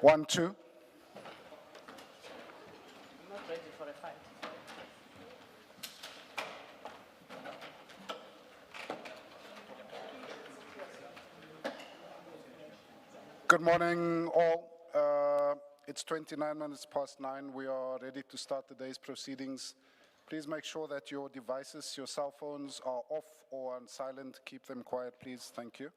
1, 2. Not ready for a fight. Good morning, all. It's 29 minutes past 9. We are ready to start the day's proceedings. Please make sure that your devices, your cell phones, are off or on silent. Keep them quiet, please. Thank you.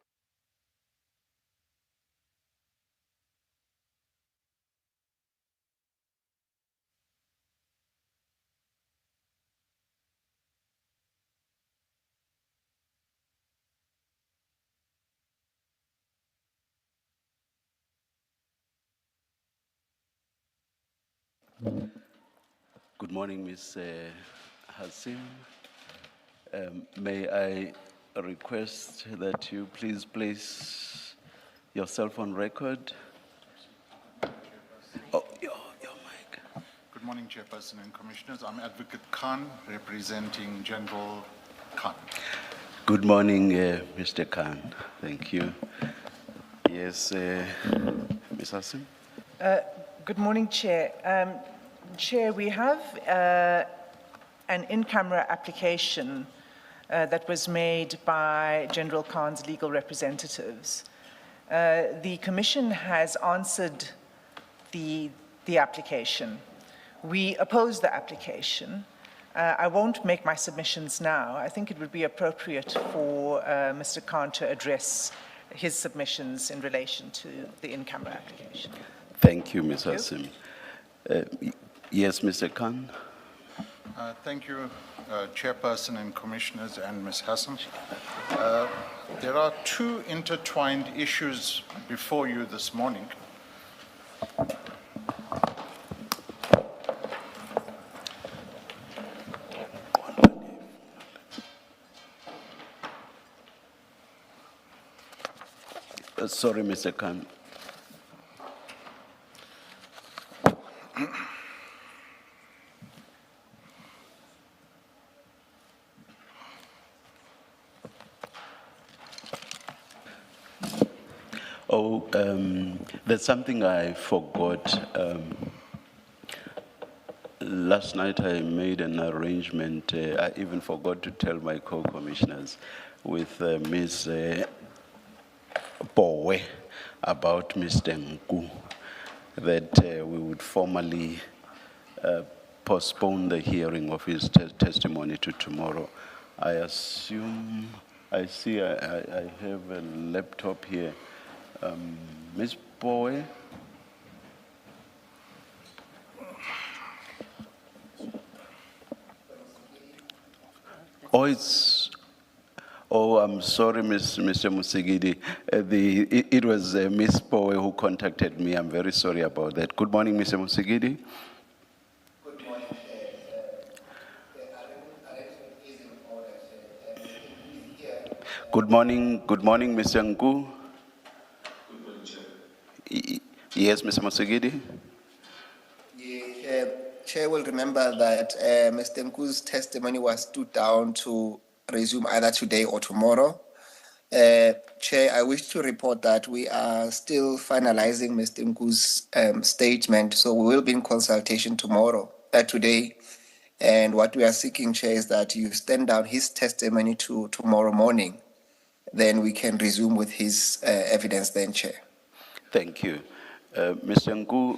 Good morning, Ms. Hassim. May I request that you please place yourself on record? Oh, your mic. Good morning, Chairperson and Commissioners. I'm Advocate Khan, representing General Khan. Good morning, Mr. Khan. Thank you. Yes, Ms. Hassim? Good morning, Chair. Chair, we have an in-camera application that was made by General Khan's legal representatives. The Commission has answered the application. We oppose the application. I won't make my submissions now. I think it would be appropriate for Mr. Khan to address his submissions in relation to the in-camera application. Thank you, Ms. Hassim. Yes, Mr. Khan? Thank you, Chairperson and Commissioners and Ms. Hassan. There are two intertwined issues before you this morning. Sorry, Mr. Khan. There's something I forgot. Last night I made an arrangement. I even forgot to tell my co-commissioners with Ms. Bowe about Mr. Nku, that we would formally postpone the hearing of his testimony to tomorrow. I assume, I see I have a laptop here. Ms. Bowe? I'm sorry, Mr. Musigidi. It was Ms. Bowe who contacted me. I'm very sorry about that. Good morning, Mr. Musigidi. Good morning, Chair. The arrangement is in order, Chair. He's here. Good morning, Mr. Nku. Good morning, Chair. Yes, Mr. Musigidi. Yeah, Chair will remember that Mr. Nku's testimony was stood down to resume either today or tomorrow. Chair, I wish to report that we are still finalizing Mr. Nku's statement, so we will be in consultation today. And what we are seeking, Chair, is that you stand down his testimony to tomorrow morning. Then we can resume with his evidence then, Chair. Thank you. Mr. Nku,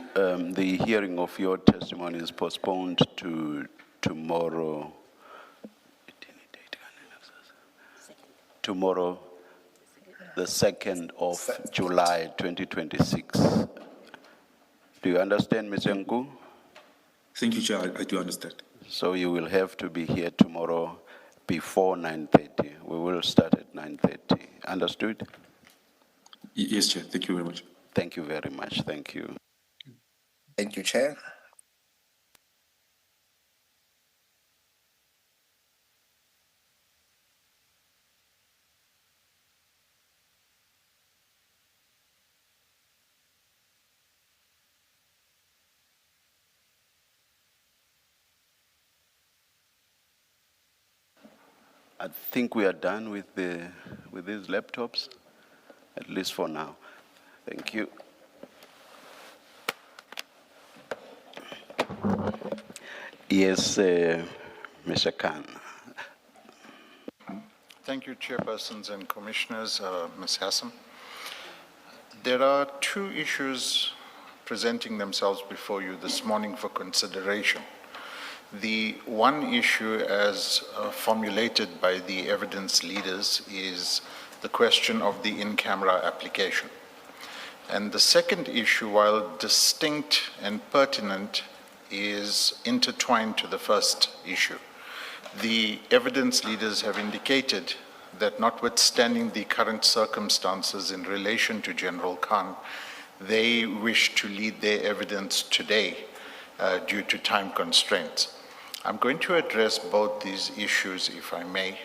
the hearing of your testimony is postponed to tomorrow. Tomorrow, the 2nd of July, 2026. Do you understand, Mr. Nku? Thank you, Chair. I do understand. So you will have to be here tomorrow before 9:30. We will start at 9:30. Understood? Yes, Chair. Thank you very much. Thank you very much. Thank you. Thank you, Chair. I think we are done with these laptops, at least for now. Thank you. Yes, Mr. Khan. Thank you, Chairpersons and Commissioners. Ms. Hassan. There are two issues presenting themselves before you this morning for consideration. The one issue, as formulated by the evidence leaders, is the question of the in-camera application. And the second issue, while distinct and pertinent, is intertwined to the first issue. The evidence leaders have indicated that notwithstanding the current circumstances in relation to General Khan, they wish to lead their evidence today due to time constraints. I'm going to address both these issues, if I may.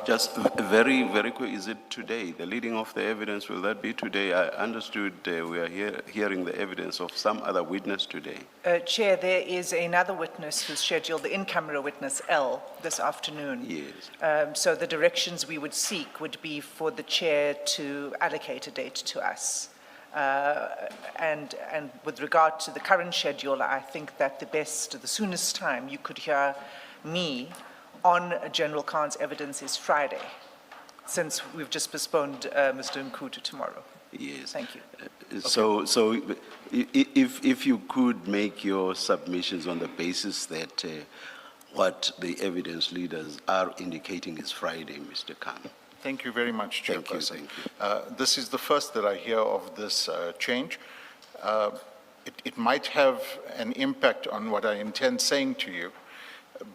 Just very, very quick, is it today? The leading of the evidence, will that be today? I understood we are hearing the evidence of some other witness today. Chair, there is another witness who's scheduled, the in-camera witness L, this afternoon. Yes. So the directions we would seek would be for the chair to allocate a date to us. And with regard to the current schedule, I think that the soonest time you could hear me on General Khan's evidence is Friday, since we've just postponed Mr. Nku to tomorrow. Yes. Thank you. So if you could make your submissions on the basis that what the evidence leaders are indicating is Friday, Mr. Khan. Thank you very much, Thank you, Chairperson. thank you. This is the first that I hear of this change. It might have an impact on what I intend saying to you,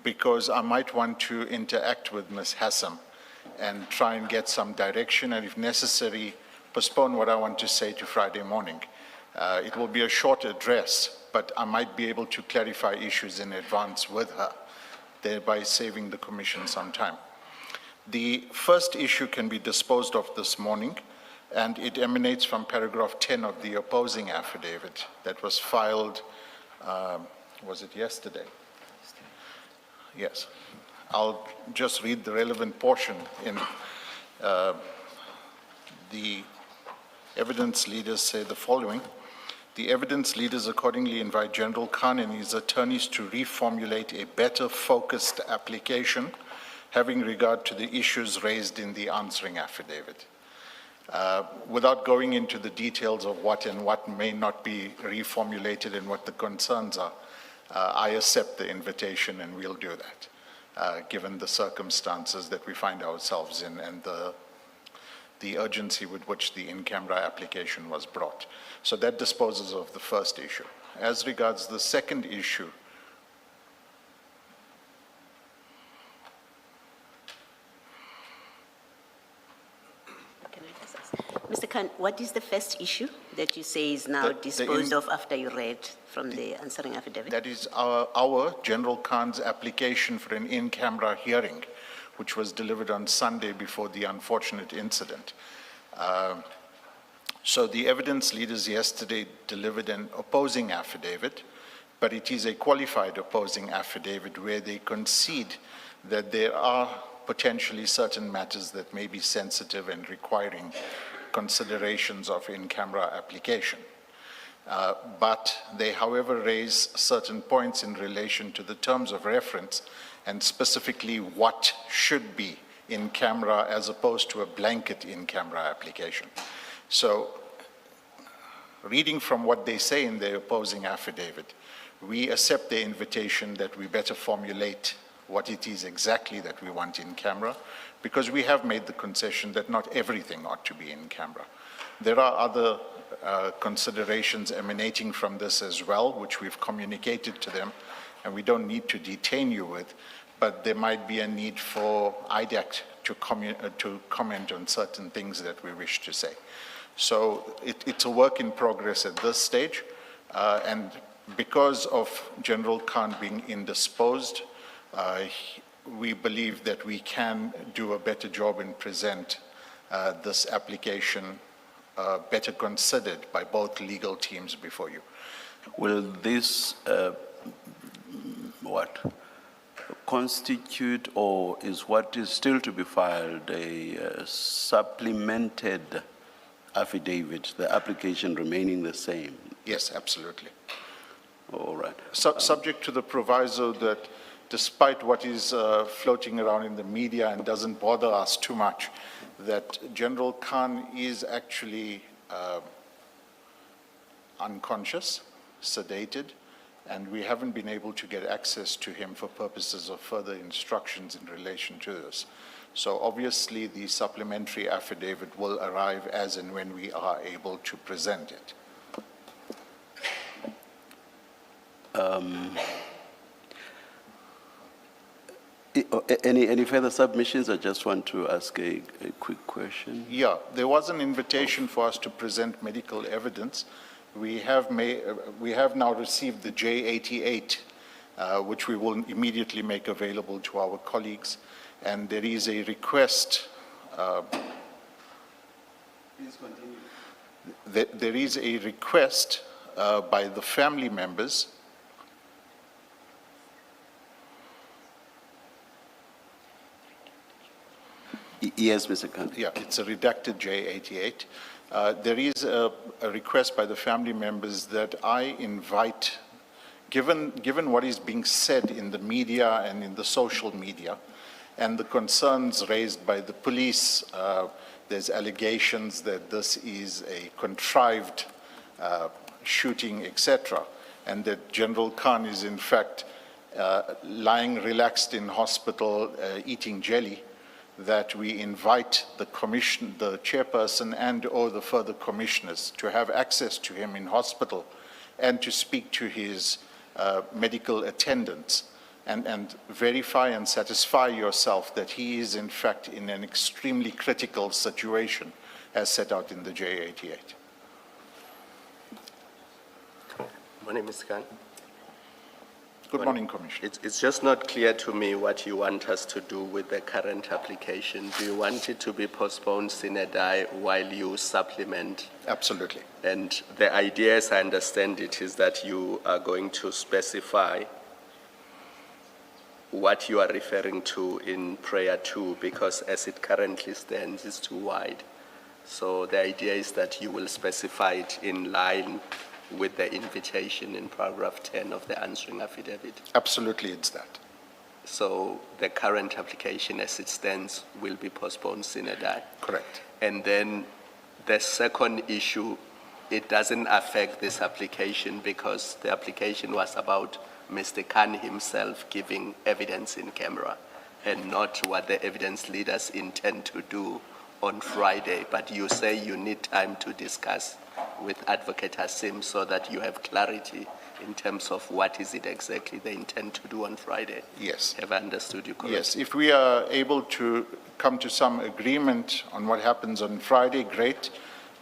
because I might want to interact with Ms. Hassan and try and get some direction, and if necessary, postpone what I want to say to Friday morning. It will be a short address, but I might be able to clarify issues in advance with her, thereby saving the Commission some time. The first issue can be disposed of this morning, and it emanates from paragraph 10 of the opposing affidavit that was filed, was it yesterday? Yes. I'll just read the relevant portion. In the evidence leaders say the following. The evidence leaders accordingly invite General Khan and his attorneys to reformulate a better focused application having regard to the issues raised in the answering affidavit. Without going into the details of what and what may not be reformulated and what the concerns are, I accept the invitation and we'll do that, given the circumstances that we find ourselves in and the urgency with which the in-camera application was brought. So that disposes of the first issue. As regards the second issue, Mr. Khan, what is the first issue that you say is now disposed of after you read from the answering affidavit? that is our General Khan's application for an in-camera hearing, which was delivered on Sunday before the unfortunate incident. So the evidence leaders yesterday delivered an opposing affidavit, but it is a qualified opposing affidavit where they concede that there are potentially certain matters that may be sensitive and requiring considerations of in-camera application. But they, however, raise certain points in relation to the terms of reference and specifically what should be in camera as opposed to a blanket in-camera application. So, reading from what they say in their opposing affidavit, we accept the invitation that we better formulate what it is exactly that we want in camera, because we have made the concession that not everything ought to be in camera. There are other considerations emanating from this as well, which we've communicated to them, and we don't need to detain you with, but there might be a need for IDAC to comment on certain things that we wish to say. So it's a work in progress at this stage, and because of General Khan being indisposed, we believe that we can do a better job and present this application better considered by both legal teams before you. Will this, constitute or is what is still to be filed a supplemented affidavit, the application remaining the same? Yes, absolutely. All right. Subject to the proviso that despite what is floating around in the media and doesn't bother us too much, that General Khan is actually unconscious, sedated, and we haven't been able to get access to him for purposes of further instructions in relation to this. So obviously the supplementary affidavit will arrive as and when we are able to present it. Any further submissions? I just want to ask a quick question. Yeah, there was an invitation for us to present medical evidence. We have now received the J88, which we will immediately make available to our colleagues. And there is a request. Please continue. There is a request by the family members. Yes, Mr. Khan. Yeah, it's a redacted J88. There is a request by the family members that I invite, given what is being said in the media and in the social media, and the concerns raised by the police, there's allegations that this is a contrived shooting, etc., and that General Khan is in fact lying relaxed in hospital eating jelly, that we invite the chairperson and or the further commissioners to have access to him in hospital and to speak to his medical attendants and verify and satisfy yourself that he is in fact in an extremely critical situation as set out in the J88. Morning, Mr. Khan. Good morning, Commissioner. It's just not clear to me what you want us to do with the current application. Do you want it to be postponed sine die while you supplement? Absolutely. And the idea, as I understand it, is that you are going to specify what you are referring to in prayer 2, because as it currently stands, it's too wide. So the idea is that you will specify it in line with the invitation in paragraph 10 of the answering affidavit. Absolutely, it's that. So the current application as it stands will be postponed sine die. Correct. And then the second issue, it doesn't affect this application because the application was about Mr. Khan himself giving evidence in camera and not what the evidence leaders intend to do on Friday. But you say you need time to discuss with Advocate Hassim so that you have clarity in terms of what is it exactly they intend to do on Friday. Yes. Have I understood you correctly? Yes, if we are able to come to some agreement on what happens on Friday, great.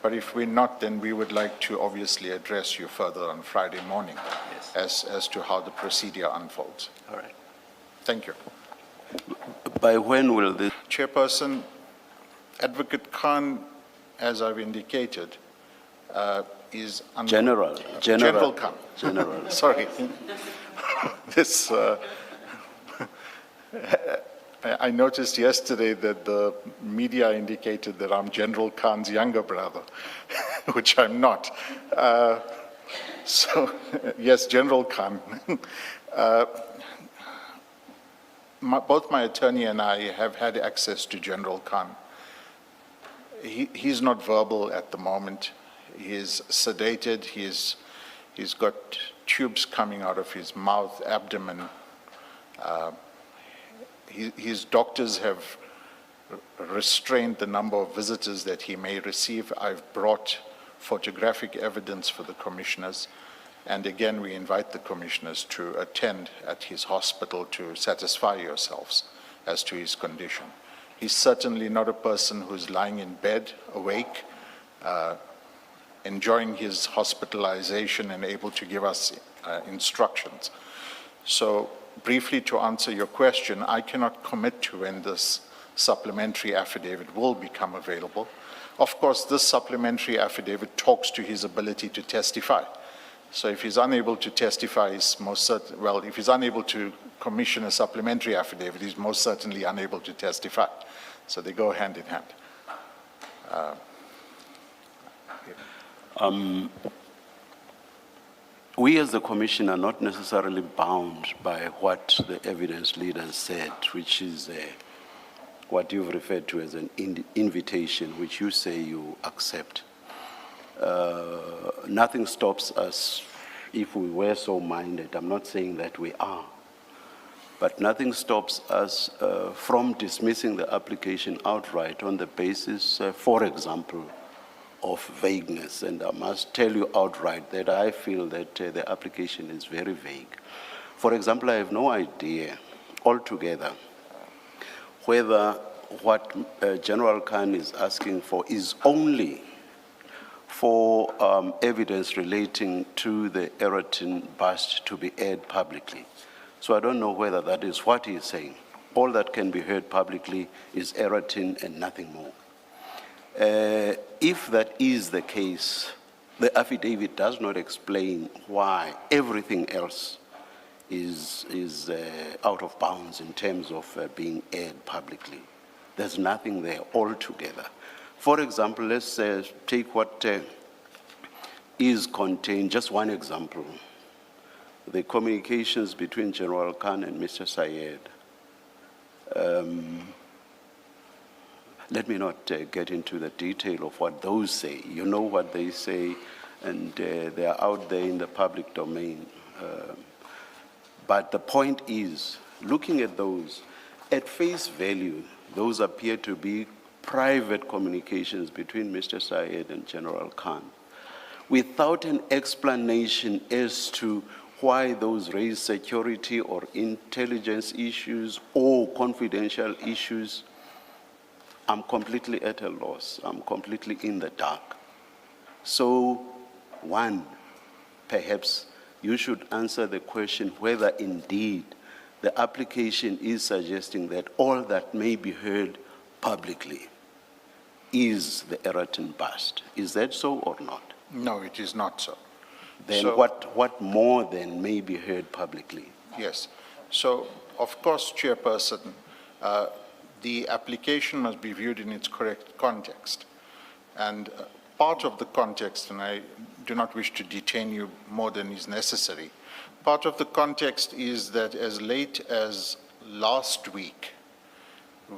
But if we're not, then we would like to obviously address you further on Friday morning as to how the procedure unfolds. All right. Thank you. By when will this? Chairperson, Advocate Khan, as I've indicated, is General Khan. General. Sorry. This, I noticed yesterday that the media indicated that I'm General Khan's younger brother, which I'm not. So, yes, General Khan. Both my attorney and I have had access to General Khan. He's not verbal at the moment. He's sedated. He's got tubes coming out of his mouth, abdomen. His doctors have restrained the number of visitors that he may receive. I've brought photographic evidence for the commissioners. And again, we invite the commissioners to attend at his hospital to satisfy yourselves as to his condition. He's certainly not a person who's lying in bed, awake, enjoying his hospitalization and able to give us instructions. So briefly to answer your question, I cannot commit to when this supplementary affidavit will become available. Of course, this supplementary affidavit talks to his ability to testify. So if he's unable to testify, if he's unable to commission a supplementary affidavit, he's most certainly unable to testify. So they go hand in hand. we as the commission are not necessarily bound by what the evidence leaders said, which is what you've referred to as an invitation, which you say you accept. Nothing stops us if we were so minded. I'm not saying that we are, but nothing stops us from dismissing the application outright on the basis, for example, of vagueness. And I must tell you outright that I feel that the application is very vague. For example, I have no idea altogether whether what General Khan is asking for is only for evidence relating to the Eratin bust to be aired publicly. So I don't know whether that is what he is saying. All that can be heard publicly is Eratin and nothing more. If that is the case, the affidavit does not explain why everything else is out of bounds in terms of being aired publicly. There's nothing there altogether. For example, let's take what is contained, just one example, the communications between General Khan and Mr. Sayed. Let me not get into the detail of what those say. You know what they say, and they are out there in the public domain. But the point is, looking at those, at face value, those appear to be private communications between Mr. Sayed and General Khan, without an explanation as to why those raise security or intelligence issues or confidential issues. I'm completely at a loss. I'm completely in the dark. So, one, perhaps you should answer the question whether indeed the application is suggesting that all that may be heard publicly is the Eratin bust. Is that so or not? No, it is not so. Then So- what more then may be heard publicly? Yes. So, of course, Chairperson, the application must be viewed in its correct context. And part of the context, and I do not wish to detain you more than is necessary, part of the context is that as late as last week,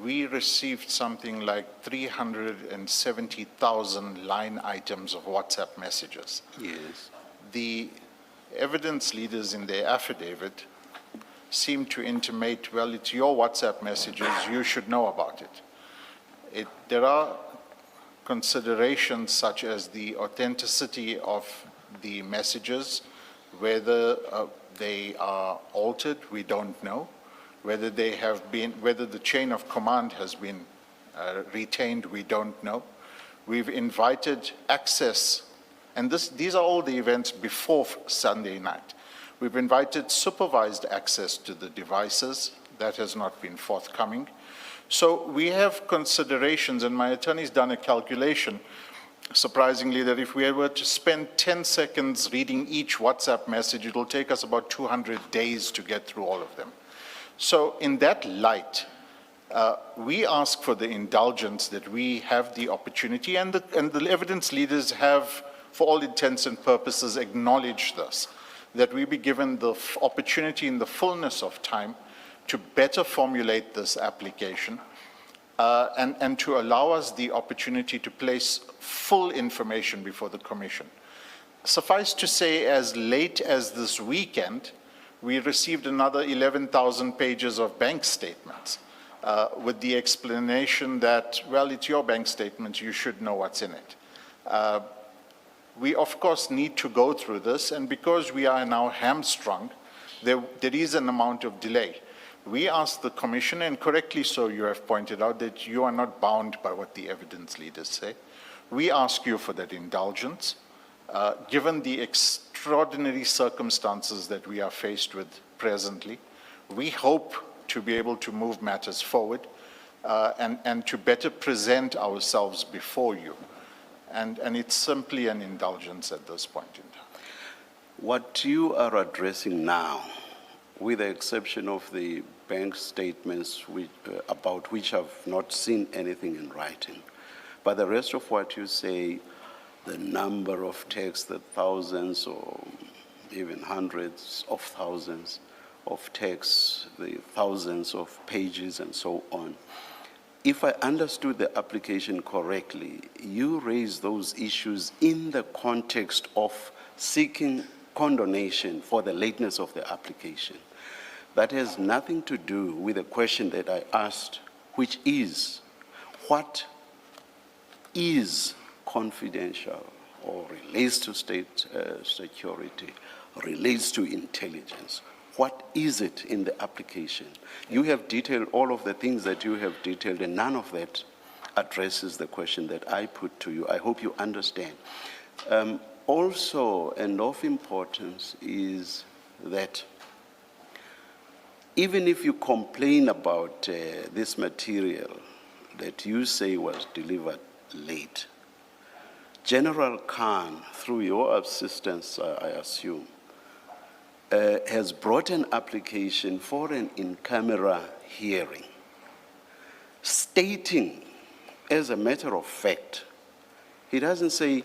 we received something like 370,000 line items of WhatsApp messages. Yes. The evidence leaders in their affidavit seem to intimate, well, it's your WhatsApp messages, you should know about it. There are considerations such as the authenticity of the messages, whether they are altered, we don't know, whether they have been, whether the chain of command has been retained, we don't know. We've invited access, and these are all the events before Sunday night. We've invited supervised access to the devices. That has not been forthcoming. So we have considerations, and my attorney's done a calculation, surprisingly, that if we were to spend 10 seconds reading each WhatsApp message, it'll take us about 200 days to get through all of them. So in that light, we ask for the indulgence that we have the opportunity, and the evidence leaders have, for all intents and purposes, acknowledged this, that we be given the opportunity in the fullness of time to better formulate this application and to allow us the opportunity to place full information before the Commission. Suffice to say, as late as this weekend, we received another 11,000 pages of bank statements with the explanation that, well, it's your bank statements, you should know what's in it. We, of course, need to go through this, and because we are now hamstrung, there is an amount of delay. We asked the Commission, and correctly so you have pointed out, that you are not bound by what the evidence leaders say. We ask you for that indulgence, given the extraordinary circumstances that we are faced with presently. We hope to be able to move matters forward and to better present ourselves before you. And it's simply an indulgence at this point in time. What you are addressing now, with the exception of the bank statements about which I've not seen anything in writing, but the rest of what you say, the number of texts, the thousands or even hundreds of thousands of texts, the thousands of pages and so on. If I understood the application correctly, you raised those issues in the context of seeking condonation for the lateness of the application. That has nothing to do with the question that I asked, which is, what is confidential or relates to state security, relates to intelligence? What is it in the application? You have detailed all of the things that you have detailed, and none of that addresses the question that I put to you. I hope you understand. Also, and of importance, is that even if you complain about this material that you say was delivered late, General Khan, through your assistance, I assume, has brought an application for an in-camera hearing, stating, as a matter of fact, he doesn't say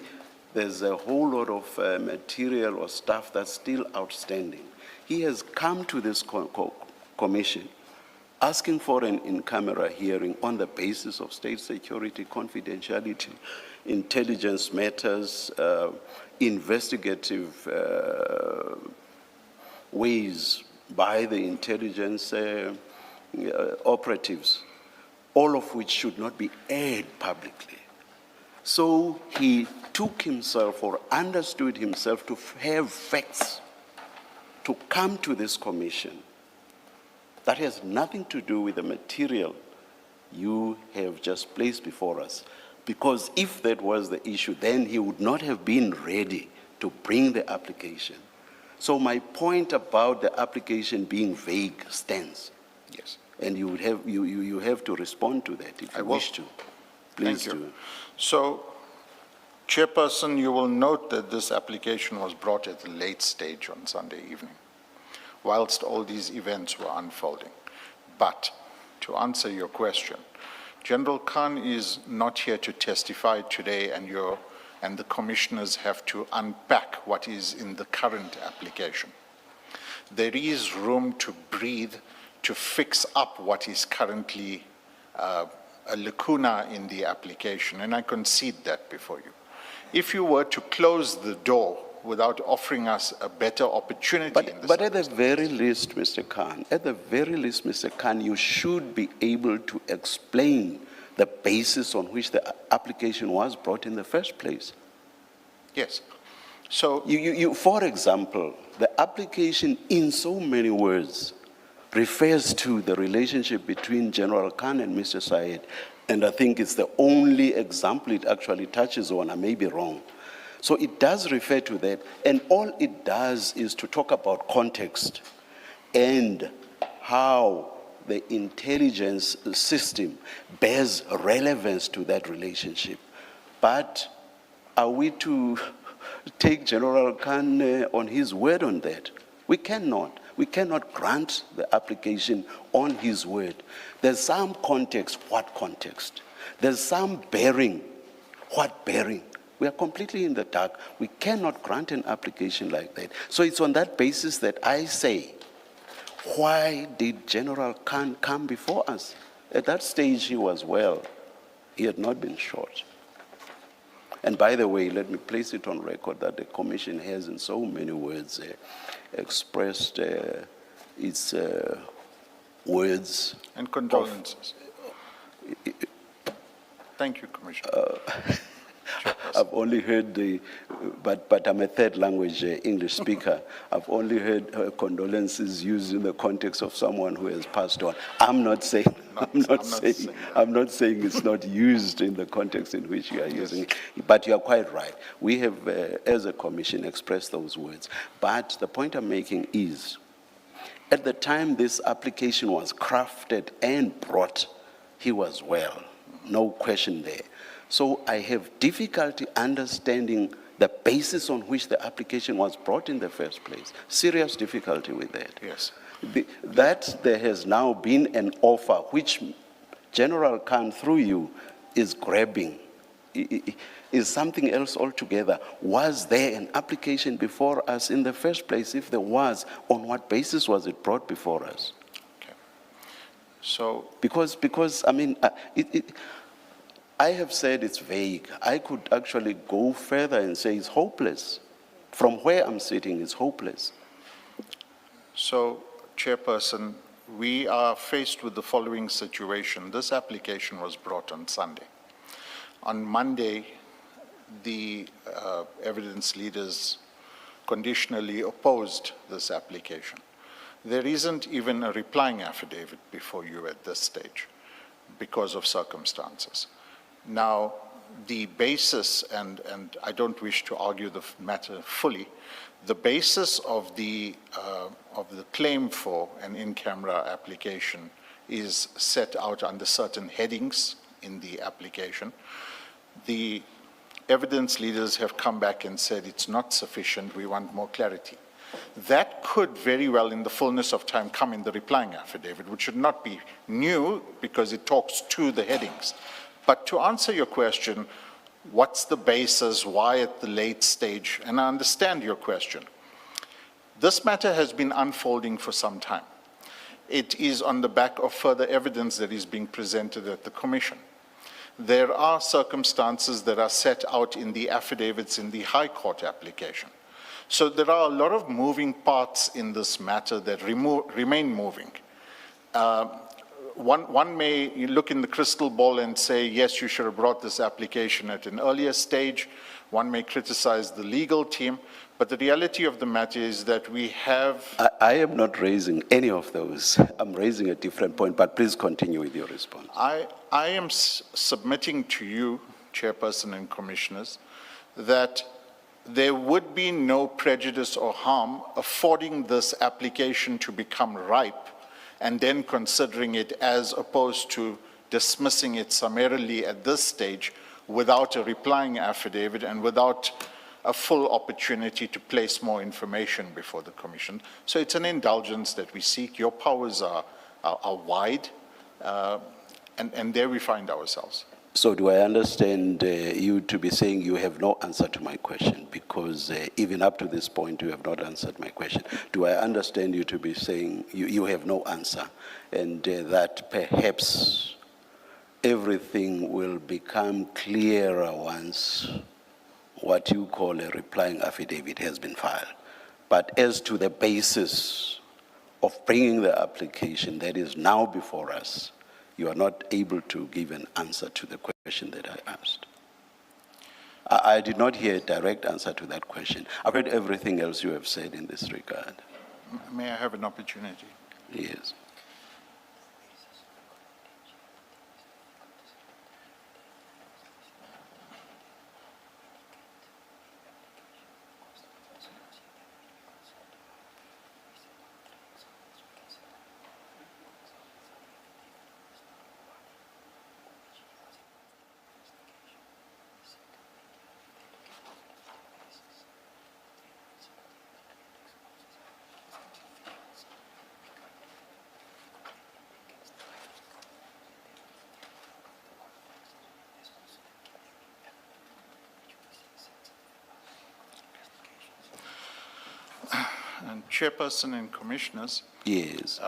there's a whole lot of material or stuff that's still outstanding. He has come to this commission asking for an in-camera hearing on the basis of state security, confidentiality, intelligence matters, investigative ways by the intelligence operatives, all of which should not be aired publicly. So he took himself or understood himself to have facts to come to this commission. That has nothing to do with the material you have just placed before us. Because if that was the issue, then he would not have been ready to bring the application. So my point about the application being vague stands. Yes. And you would have, you have to respond to that if you wish to. Please Thank you. do. So, Chairperson, you will note that this application was brought at a late stage on Sunday evening, whilst all these events were unfolding. But, to answer your question, General Khan is not here to testify today, and the commissioners have to unpack what is in the current application. There is room to breathe, to fix up what is currently a lacuna in the application, and I concede that before you. If you were to close the door without offering us a better opportunity in this But at the very least, Mr. Khan, you should be able to explain the basis on which the application was brought in the first place. Yes. So, for example, the application in so many words refers to the relationship between General Khan and Mr. Syed, and I think it's the only example it actually touches on. I may be wrong. So it does refer to that, and all it does is to talk about context and how the intelligence system bears relevance to that relationship. But are we to take General Khan on his word on that? We cannot. We cannot grant the application on his word. There's some context. What context? There's some bearing. What bearing? We are completely in the dark. We cannot grant an application like that. So it's on that basis that I say, why did General Khan come before us? At that stage, he was well. He had not been shot. And by the way, let me place it on record that the Commission has in so many words expressed its words. And condolences. Thank you, Commissioner. I've only heard but I'm a third language English speaker. I've only heard condolences used in the context of someone who has passed on. I'm not saying it's not used in the context in which you are using it. But you are quite right. We have, as a commission, expressed those words. But the point I'm making is, at the time this application was crafted and brought, he was well. No question there. So I have difficulty understanding the basis on which the application was brought in the first place. Serious difficulty with that. Yes. That there has now been an offer which General Khan, through you, is grabbing is something else altogether. Was there an application before us in the first place? If there was, on what basis was it brought before us? Okay. So, Because I mean, I have said it's vague. I could actually go further and say it's hopeless. From where I'm sitting, it's hopeless. so, Chairperson, we are faced with the following situation. This application was brought on Sunday. On Monday, the evidence leaders conditionally opposed this application. There isn't even a replying affidavit before you at this stage because of circumstances. Now, the basis, and I don't wish to argue the matter fully, the basis of the claim for an in-camera application is set out under certain headings in the application. The evidence leaders have come back and said it's not sufficient, we want more clarity. That could very well, in the fullness of time, come in the replying affidavit, which should not be new because it talks to the headings. But to answer your question, what's the basis, why at the late stage? And I understand your question. This matter has been unfolding for some time. It is on the back of further evidence that is being presented at the Commission. There are circumstances that are set out in the affidavits in the High Court application. So there are a lot of moving parts in this matter that remain moving. One may look in the crystal ball and say, yes, you should have brought this application at an earlier stage. One may criticize the legal team, but the reality of the matter is that we have... I am not raising any of those. I'm raising a different point, but please continue with your response. I am submitting to you, Chairperson and Commissioners, that there would be no prejudice or harm affording this application to become ripe and then considering it as opposed to dismissing it summarily at this stage without a replying affidavit and without a full opportunity to place more information before the Commission. So it's an indulgence that we seek. Your powers are wide, and there we find ourselves. So do I understand you to be saying you have no answer to my question? Because even up to this point, you have not answered my question. Do I understand you to be saying you have no answer and that perhaps everything will become clearer once what you call a replying affidavit has been filed? But as to the basis of bringing the application that is now before us, you are not able to give an answer to the question that I asked. I did not hear a direct answer to that question. I've heard everything else you have said in this regard. May I have an opportunity? Yes. And Chairperson and Commissioners, Yes.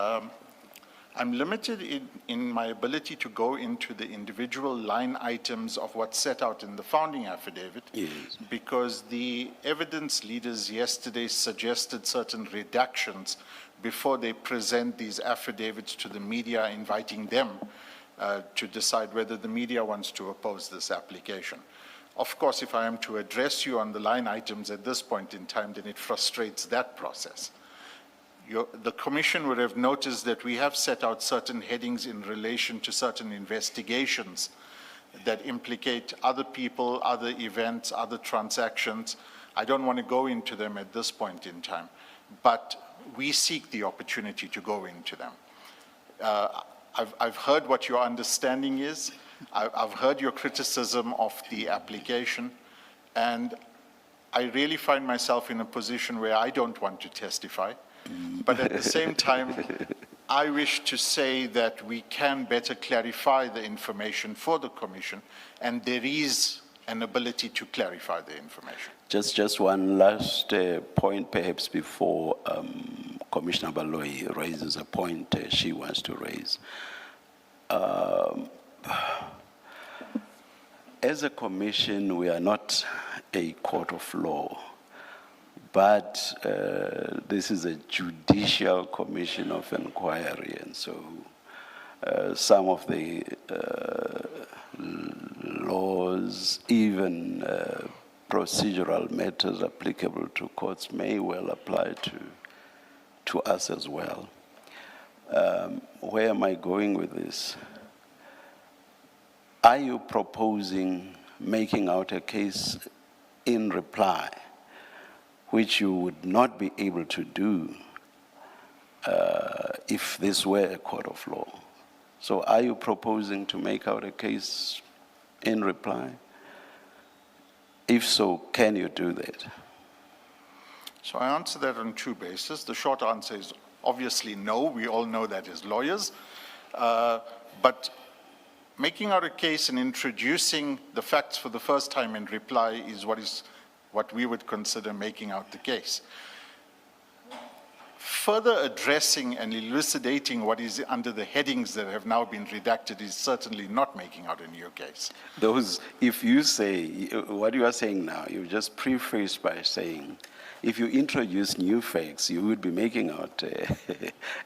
I'm limited in my ability to go into the individual line items of what's set out in the founding affidavit. Yes. Because the evidence leaders yesterday suggested certain reductions before they present these affidavits to the media, inviting them to decide whether the media wants to oppose this application. Of course, if I am to address you on the line items at this point in time, then it frustrates that process. The Commission would have noticed that we have set out certain headings in relation to certain investigations that implicate other people, other events, other transactions. I don't want to go into them at this point in time, but we seek the opportunity to go into them. I've heard what your understanding is. I've heard your criticism of the application, and I really find myself in a position where I don't want to testify. But at the same time, I wish to say that we can better clarify the information for the Commission, and there is an ability to clarify the information. Just one last point, perhaps before Commissioner Baloyi raises a point she wants to raise. As a commission, we are not a court of law, but this is a judicial commission of inquiry, and so some of the laws, even procedural matters applicable to courts may well apply to us as well. Where am I going with this? Are you proposing making out a case in reply, which you would not be able to do if this were a court of law? So are you proposing to make out a case in reply? If so, can you do that? So I answer that on two bases. The short answer is obviously no. We all know that as lawyers. But making out a case and introducing the facts for the first time in reply is what we would consider making out the case. Further addressing and elucidating what is under the headings that have now been redacted is certainly not making out a new case. Those, if you say, what you are saying now, you just preface by saying, if you introduce new facts, you would be making out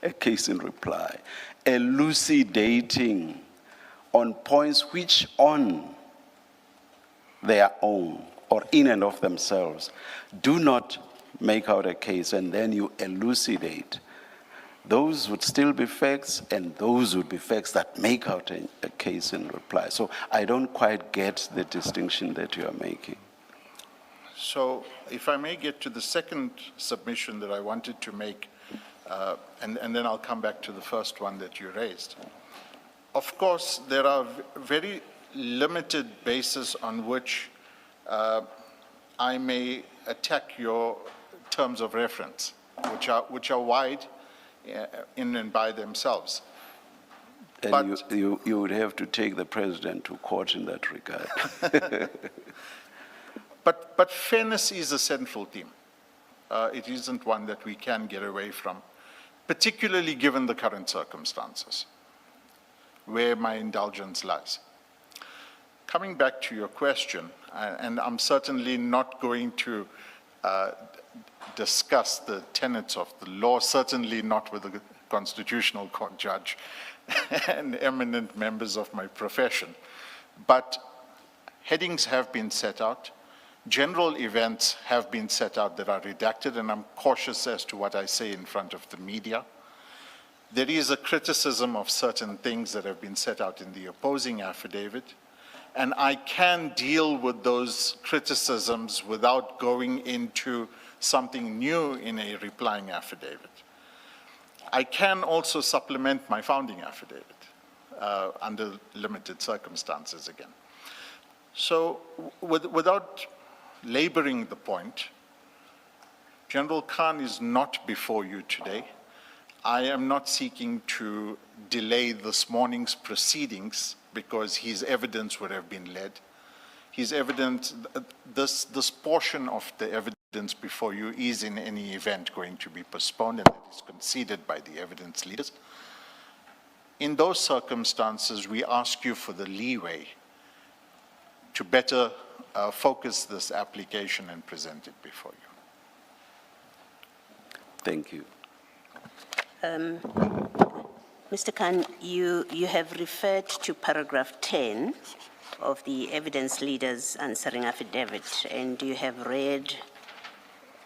a case in reply, elucidating on points which on their own or in and of themselves do not make out a case, and then you elucidate. Those would still be facts, and those would be facts that make out a case in reply. So I don't quite get the distinction that you are making. So if I may get to the second submission that I wanted to make, and then I'll come back to the first one that you raised. Of course, there are very limited bases on which I may attack your terms of reference, which are wide in and by themselves. And But you would have to take the president to court in that regard. But fairness is a central theme. It isn't one that we can get away from, particularly given the current circumstances, where my indulgence lies. Coming back to your question, and I'm certainly not going to discuss the tenets of the law, certainly not with a constitutional court judge and eminent members of my profession. But headings have been set out. General events have been set out that are redacted, and I'm cautious as to what I say in front of the media. There is a criticism of certain things that have been set out in the opposing affidavit, and I can deal with those criticisms without going into something new in a replying affidavit. I can also supplement my founding affidavit under limited circumstances again. So without laboring the point, General Khan is not before you today. I am not seeking to delay this morning's proceedings because his evidence would have been led. His evidence, this portion of the evidence before you is in any event going to be postponed, and that is conceded by the evidence leaders. In those circumstances, we ask you for the leeway to better focus this application and present it before you. Thank you. Mr. Khan, you have referred to paragraph 10 of the evidence leader's answering affidavit, and you have read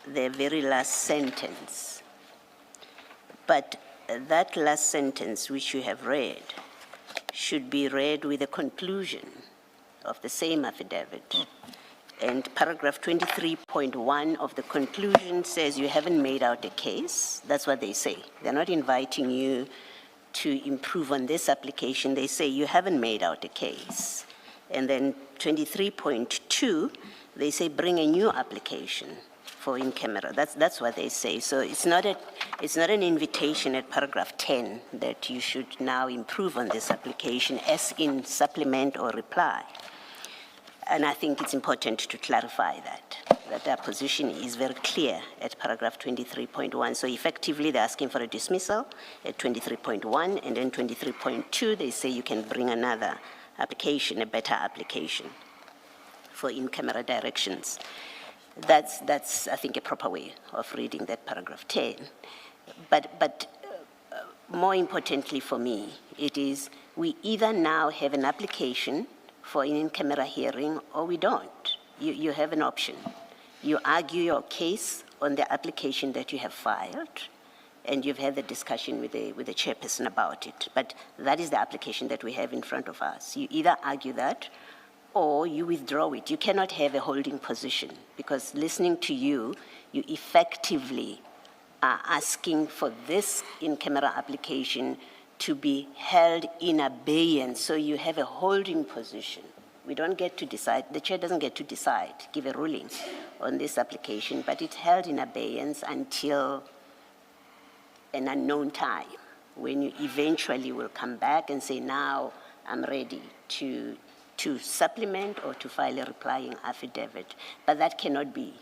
the very last sentence. But that last sentence which you have read should be read with the conclusion of the same affidavit. And paragraph 23.1 of the conclusion says you haven't made out a case. That's what they say. They're not inviting you to improve on this application. They say you haven't made out a case. And then 23.2, they say bring a new application for in camera. That's what they say. So it's not an invitation at paragraph 10 that you should now improve on this application as in supplement or reply. And I think it's important to clarify that our position is very clear at paragraph 23.1. So effectively, they're asking for a dismissal at 23.1, and then 23.2, they say you can bring another application, a better application for in-camera directions. That's I think, a proper way of reading that paragraph 10. But more importantly for me, it is we either now have an application for an in-camera hearing or we don't. You have an option. You argue your case on the application that you have filed, and you've had the discussion with the chairperson about it. But that is the application that we have in front of us. You either argue that or you withdraw it. You cannot have a holding position, because listening to you, you effectively are asking for this in-camera application to be held in abeyance, so you have a holding position. We don't get to decide, the chair doesn't get to decide, give a ruling on this application, but it's held in abeyance until an unknown time, when you eventually will come back and say, now I'm ready to supplement or to file a replying affidavit. But that cannot be.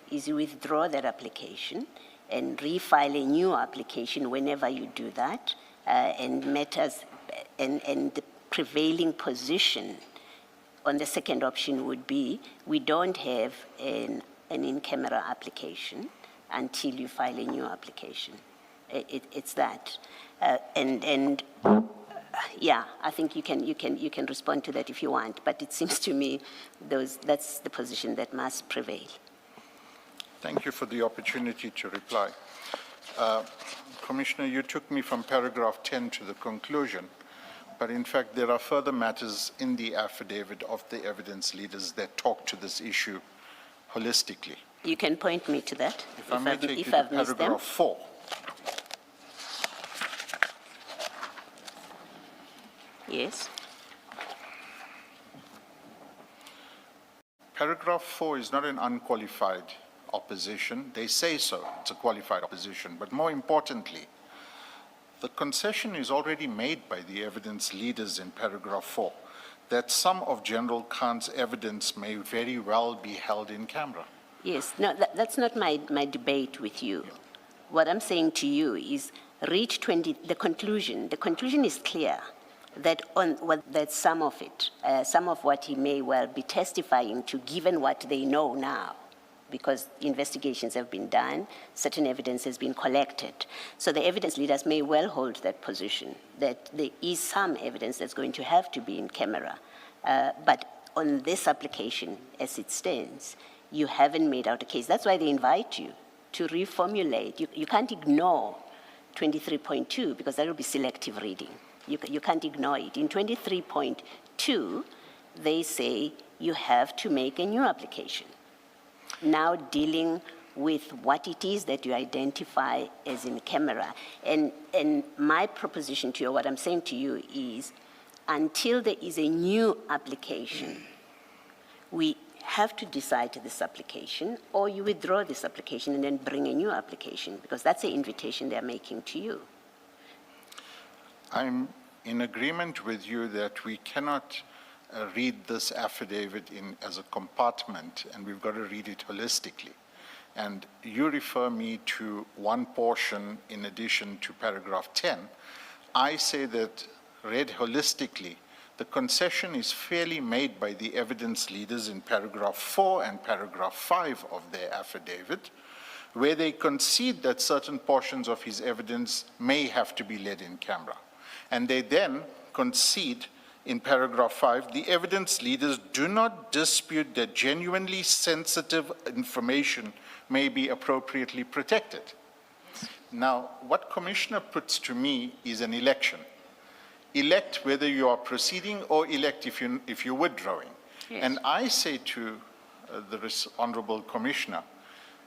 Is you withdraw that application and refile a new application whenever you do that, and matters, and the prevailing position on the second option would be, we don't have an in-camera application until you file a new application. It's that. Yeah, I think you can respond to that if you want, but it seems to me that's the position that must prevail. Thank you for the opportunity to reply. Commissioner, you took me from paragraph 10 to the conclusion, but in fact there are further matters in the affidavit of the evidence leaders that talk to this issue holistically. You can point me to that If I may take you to I've missed them. paragraph 4. Yes. Paragraph 4 is not an unqualified opposition. They say so, it's a qualified opposition. But more importantly, the concession is already made by the evidence leaders in paragraph 4 that some of General Khan's evidence may very well be held in camera. Yes, no, that's not my debate with you. What I'm saying to you is read 20, the conclusion. The conclusion is clear that that some of it, some of what he may well be testifying to, given what they know now, because investigations have been done, certain evidence has been collected. So the evidence leaders may well hold that position, that there is some evidence that's going to have to be in camera. But on this application, as it stands, you haven't made out a case. That's why they invite you to reformulate. You can't ignore 23.2, because that will be selective reading. You can't ignore it. In 23.2, they say you have to make a new application, now dealing with what it is that you identify as in camera. And my proposition to you, what I'm saying to you is, until there is a new application, we have to decide this application, or you withdraw this application and then bring a new application, because that's the invitation they're making to you. I'm in agreement with you that we cannot read this affidavit as a compartment, and we've got to read it holistically. And you refer me to one portion in addition to paragraph 10. I say that read holistically, the concession is fairly made by the evidence leaders in paragraph 4 and paragraph 5 of their affidavit, where they concede that certain portions of his evidence may have to be led in camera. And they then concede in paragraph 5, the evidence leaders do not dispute that genuinely sensitive information may be appropriately protected. Now, what Commissioner puts to me is an election. Elect whether you are proceeding, or elect if you're withdrawing. Yes. And I say to the Honorable Commissioner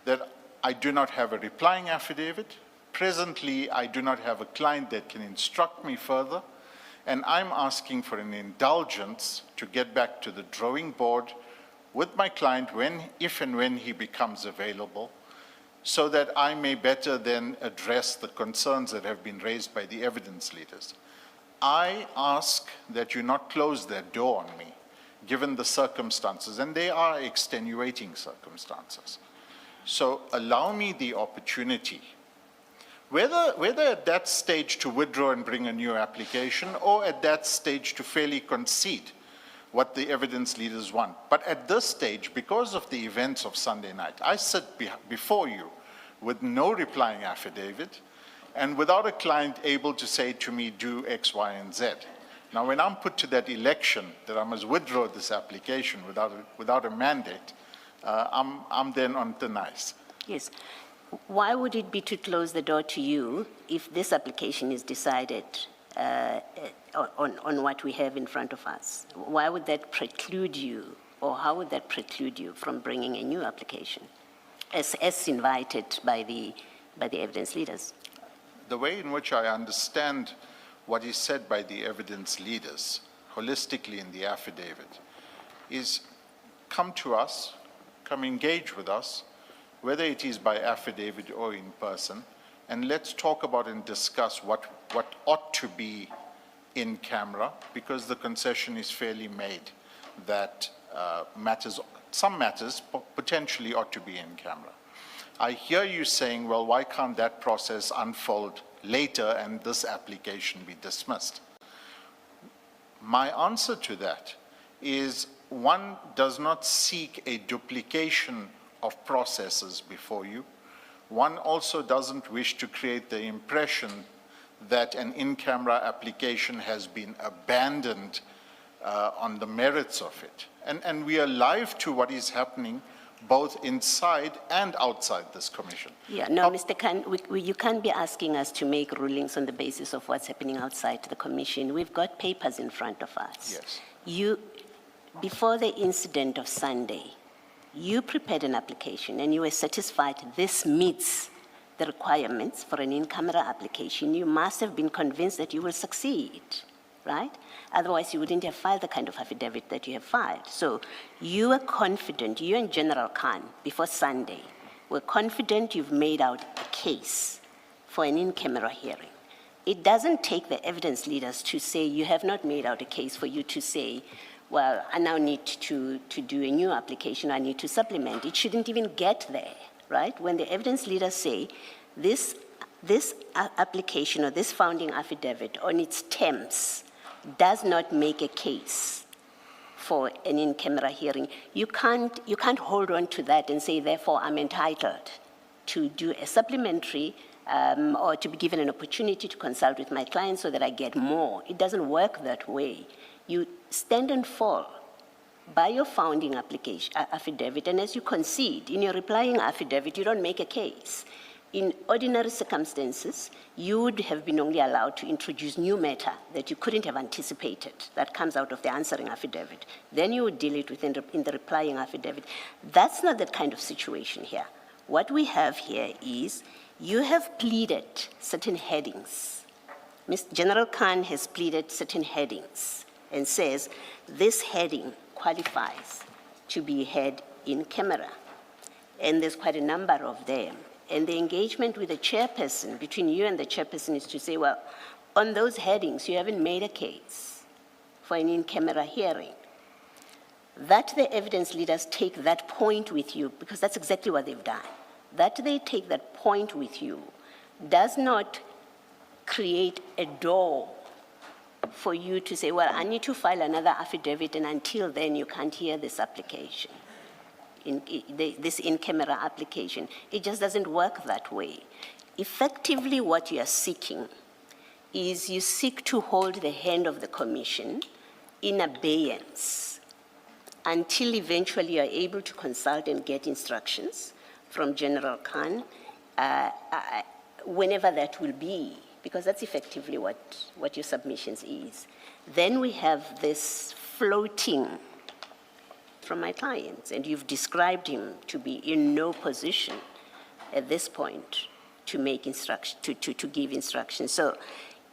that I do not have a replying affidavit. Presently, I do not have a client that can instruct me further, and I'm asking for an indulgence to get back to the drawing board with my client if and when he becomes available, so that I may better then address the concerns that have been raised by the evidence leaders. I ask that you not close that door on me, given the circumstances, and they are extenuating circumstances. So allow me the opportunity, whether at that stage to withdraw and bring a new application, or at that stage to fairly concede what the evidence leaders want. But at this stage, because of the events of Sunday night, I sit before you with no replying affidavit and without a client able to say to me, do X, Y, and Z. Now, when I'm put to that election that I must withdraw this application without a mandate, I'm then on thin ice. Yes. Why would it be to close the door to you if this application is decided on what we have in front of us? Why would that preclude you, or how would that preclude you from bringing a new application, as invited by the evidence leaders? The way in which I understand what is said by the evidence leaders, holistically in the affidavit, is come to us, come engage with us, whether it is by affidavit or in person, and let's talk about and discuss what ought to be in camera, because the concession is fairly made that some matters potentially ought to be in camera. I hear you saying, well, why can't that process unfold later and this application be dismissed? My answer to that is one does not seek a duplication of processes before you. One also doesn't wish to create the impression that an in-camera application has been abandoned on the merits of it. And we are alive to what is happening both inside and outside this commission. Yeah, no, Mr. Khan, you can't be asking us to make rulings on the basis of what's happening outside the commission. We've got papers in front of us. Yes. Before the incident of Sunday, you prepared an application and you were satisfied this meets the requirements for an in-camera application. You must have been convinced that you will succeed, right? Otherwise, you wouldn't have filed the kind of affidavit that you have filed. So you were confident, you and General Khan, before Sunday, were confident you've made out a case for an in-camera hearing. It doesn't take the evidence leaders to say you have not made out a case for you to say, well, I now need to do a new application, I need to supplement. It shouldn't even get there, right? When the evidence leaders say this application or this founding affidavit on its terms does not make a case for an in-camera hearing, you can't hold on to that and say, therefore, I'm entitled to do a supplementary or to be given an opportunity to consult with my client so that I get more. It doesn't work that way. You stand and fall by your founding affidavit, and as you concede in your replying affidavit, you don't make a case. In ordinary circumstances, you would have been only allowed to introduce new matter that you couldn't have anticipated that comes out of the answering affidavit. Then you would deal it in the replying affidavit. That's not that kind of situation here. What we have here is you have pleaded certain headings. General Khan has pleaded certain headings and says this heading qualifies to be heard in camera. And there's quite a number of them. And the engagement with the chairperson, between you and the chairperson, is to say, well, on those headings, you haven't made a case for an in-camera hearing. That the evidence leaders take that point with you, because that's exactly what they've done. That they take that point with you does not create a door for you to say, well, I need to file another affidavit, and until then, you can't hear this application. This in-camera application. It just doesn't work that way. Effectively, what you are seeking is you seek to hold the hand of the commission in abeyance until eventually you are able to consult and get instructions from General Khan, whenever that will be, because that's effectively what your submissions is. Then we have this floating from my clients, and you've described him to be in no position at this point to make instruction, to give instructions. So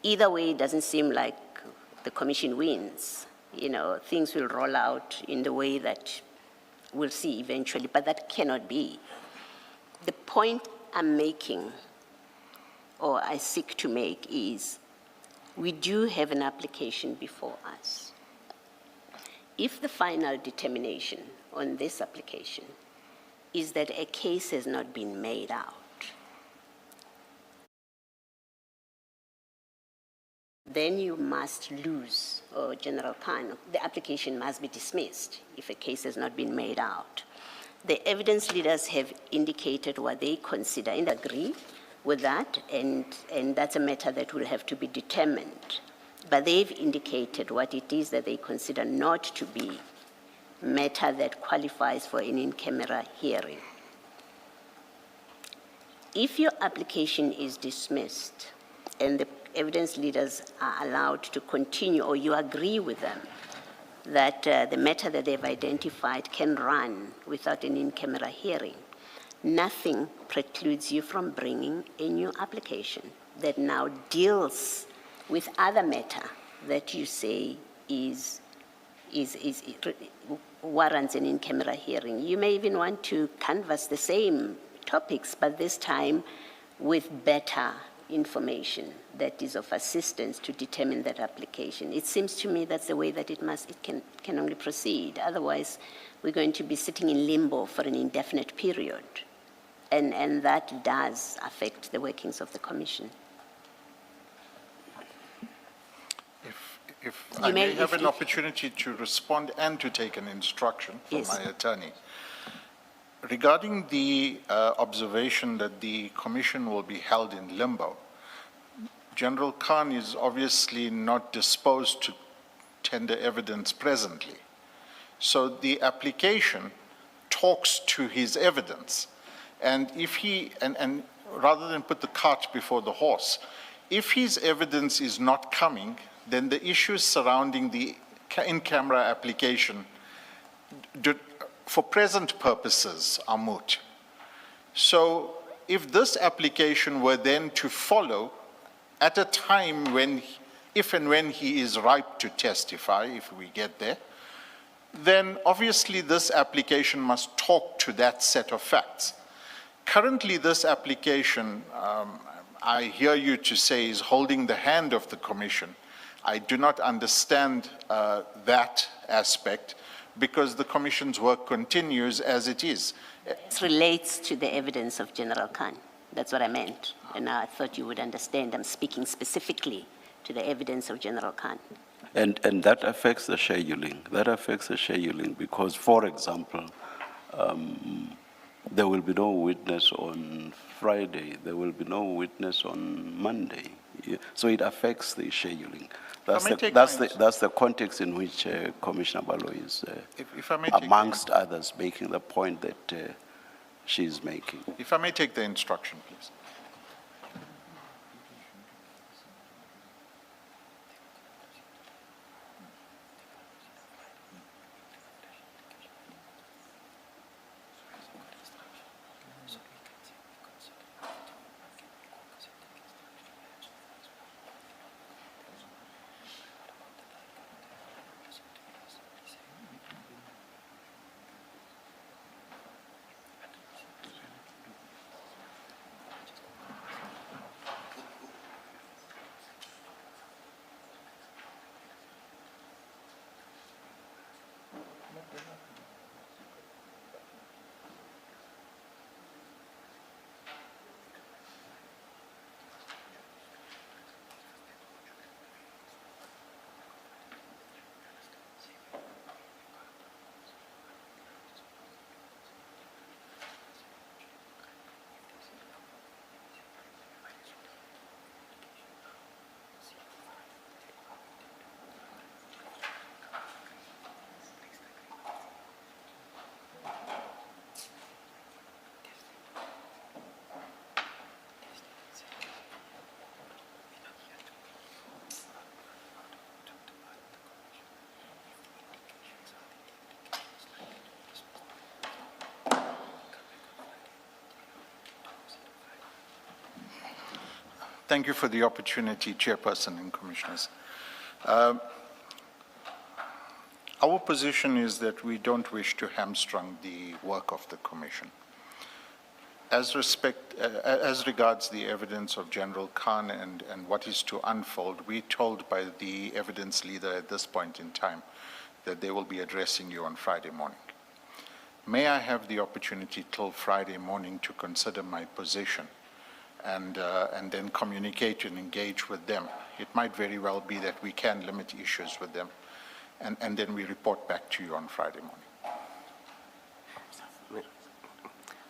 either way, it doesn't seem like the commission wins. You know, things will roll out in the way that we'll see eventually, but that cannot be. The point I'm making, or I seek to make, is we do have an application before us. if the final determination on this application is that a case has not been made out, then you must lose, or General Khan, the application must be dismissed if a case has not been made out. The evidence leaders have indicated what they consider and agree with that, and that's a matter that will have to be determined. But they've indicated what it is that they consider not to be matter that qualifies for an in-camera hearing. If your application is dismissed and the evidence leaders are allowed to continue, or you agree with them that the matter that they've identified can run without an in-camera hearing, nothing precludes you from bringing a new application that now deals with other matter that you say warrants an in-camera hearing. You may even want to canvass the same topics, but this time with better information that is of assistance to determine that application. It seems to me that's the way that it can only proceed. Otherwise, we're going to be sitting in limbo for an indefinite period. And that does affect the workings of the Commission. If I may have an opportunity to respond and to take an instruction from my attorney. Regarding the observation that the Commission will be held in limbo, General Khan is obviously not disposed to tender evidence presently. So the application talks to his evidence. And if he, and rather than put the cart before the horse, if his evidence is not coming, then the issues surrounding the in-camera application for present purposes are moot. So if this application were then to follow at a time when, if and when he is ripe to testify, if we get there, then obviously this application must talk to that set of facts. Currently, this application, I hear you to say, is holding the hand of the Commission. I do not understand that aspect because the Commission's work continues as it is. It relates to the evidence of General Khan. That's what I meant. And I thought you would understand. I'm speaking specifically to the evidence of General Khan. And that affects the scheduling. That affects the scheduling because, for example, there will be no witness on Friday. There will be no witness on Monday. So it affects the scheduling. That's the context in which Commissioner Balo is, amongst others, making the point that she's making. If I may take the instruction, please. Thank you for the opportunity, Chairperson and Commissioners. Our position is that we don't wish to hamstring the work of the Commission. As regards the evidence of General Khan and what is to unfold, we're told by the evidence leader at this point in time that they will be addressing you on Friday morning. May I have the opportunity till Friday morning to consider my position and then communicate and engage with them? It might very well be that we can limit issues with them, and then we report back to you on Friday morning.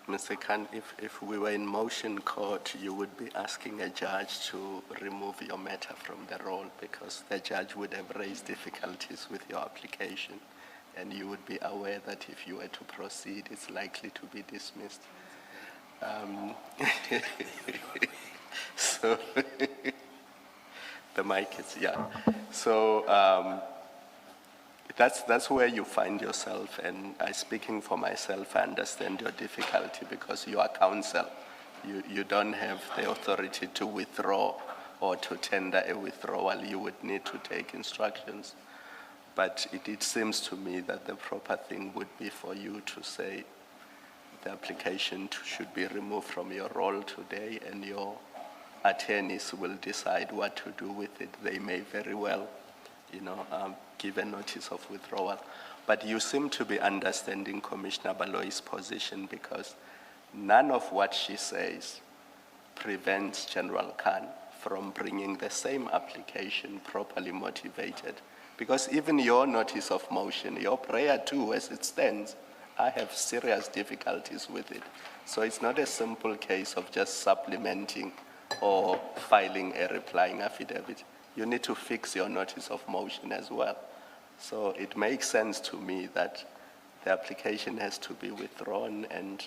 Mr. Khan, if we were in motion court, you would be asking a judge to remove your matter from the roll because the judge would have raised difficulties with your application, and you would be aware that if you were to proceed, it's likely to be dismissed. So the mic is, yeah. So that's where you find yourself, and speaking for myself, I understand your difficulty because you are counsel. You don't have the authority to withdraw or to tender a withdrawal. You would need to take instructions. But it seems to me that the proper thing would be for you to say the application should be removed from your role today, and your attorneys will decide what to do with it. They may very well, give a notice of withdrawal. But you seem to be understanding Commissioner Baloyi's position because none of what she says prevents General Khan from bringing the same application properly motivated. Because even your notice of motion, your prayer too, as it stands, I have serious difficulties with it. So it's not a simple case of just supplementing or filing a replying affidavit. You need to fix your notice of motion as well. So it makes sense to me that the application has to be withdrawn, and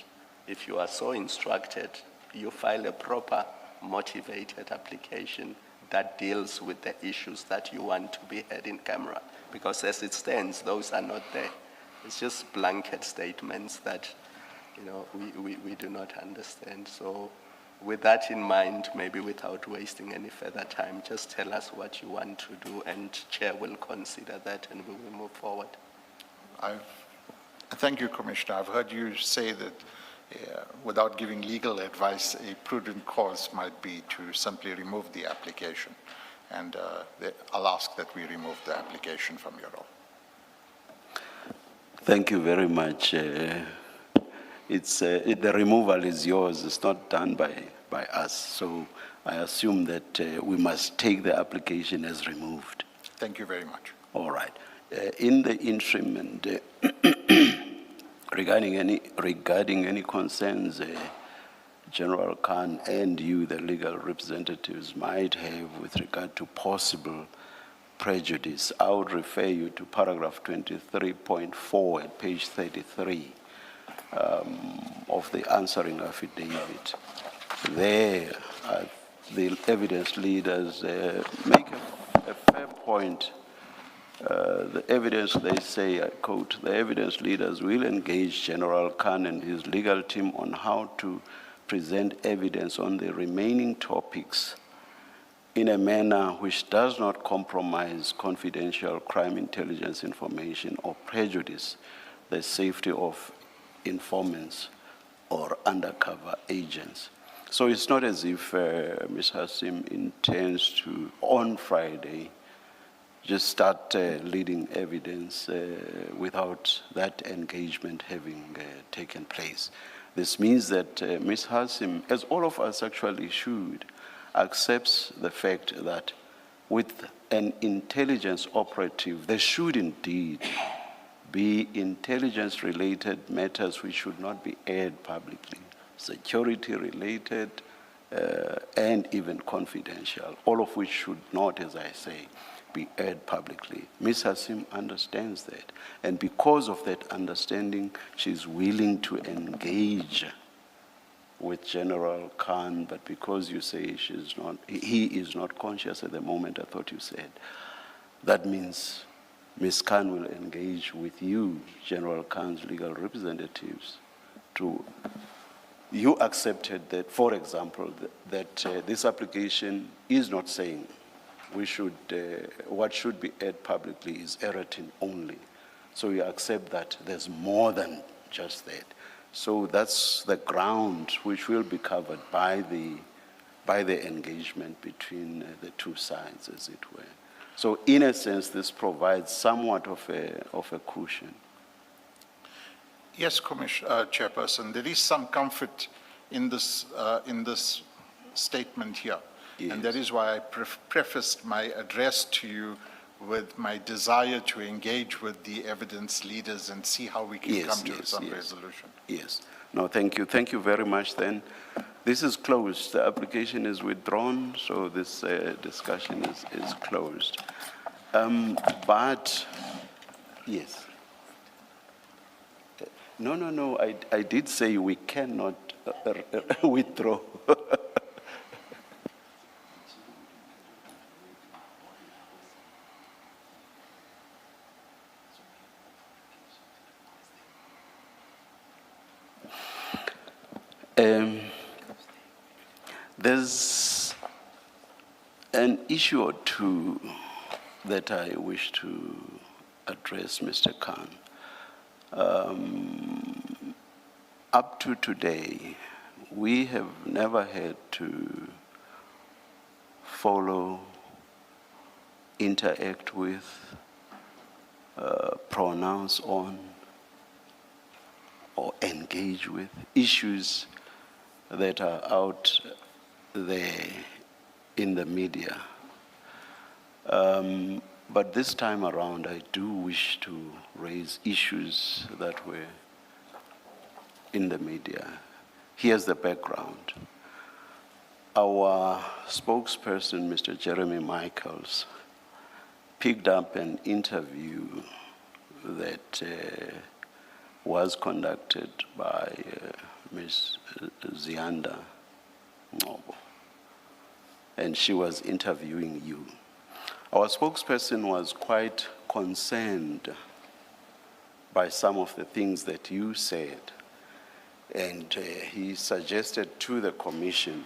if you are so instructed, you file a proper motivated application that deals with the issues that you want to be heard in camera. Because as it stands, those are not there. It's just blanket statements that, we do not understand. So with that in mind, maybe without wasting any further time, just tell us what you want to do, and Chair will consider that and we will move forward. Thank you, Commissioner. I've heard you say that without giving legal advice, a prudent course might be to simply remove the application. And I'll ask that we remove the application from your role. Thank you very much. The removal is yours. It's not done by us. So I assume that we must take the application as removed. Thank you very much. All right. In the interim, and regarding any concerns General Khan and you, the legal representatives, might have with regard to possible prejudice, I would refer you to paragraph 23.4 at page 33 of the answering affidavit. There, the evidence leaders make a fair point. The evidence, they say, I quote, the evidence leaders will engage General Khan and his legal team on how to present evidence on the remaining topics in a manner which does not compromise confidential crime intelligence information or prejudice the safety of informants or undercover agents. So it's not as if Ms. Hassim intends to, on Friday, just start leading evidence without that engagement having taken place. This means that Ms. Hassim, as all of us actually should, accepts the fact that with an intelligence operative, there should indeed be intelligence-related matters which should not be aired publicly, security-related, and even confidential, all of which should not, as I say, be aired publicly. Ms. Hassim understands that, and because of that understanding, she's willing to engage with General Khan, but because you say he is not conscious at the moment, I thought you said, that means Ms. Khan will engage with you, General Khan's legal representatives, you accepted that, for example, that this application is not saying what should be aired publicly is erratin only. So you accept that there's more than just that. So that's the ground which will be covered by the engagement between the two sides, as it were. So in a sense, this provides somewhat of a cushion. Yes, Chairperson, there is some comfort in this statement here. Yes. And that is why I prefaced my address to you with my desire to engage with the evidence leaders and see how we can come to some resolution. Yes. No, thank you. Thank you very much then. This is closed. The application is withdrawn, so this discussion is closed. But, yes. No, I did say we cannot withdraw. There's an issue or two that I wish to address, Mr. Khan. Up to today, we have never had to follow, interact with, pronounce on, or engage with issues that are out there in the media. But this time around, I do wish to raise issues that were in the media. Here's the background. Our spokesperson, Mr. Jeremy Michaels, picked up an interview that was conducted by Ms. Zianda Ngobo, and she was interviewing you. Our spokesperson was quite concerned by some of the things that you said, and he suggested to the commission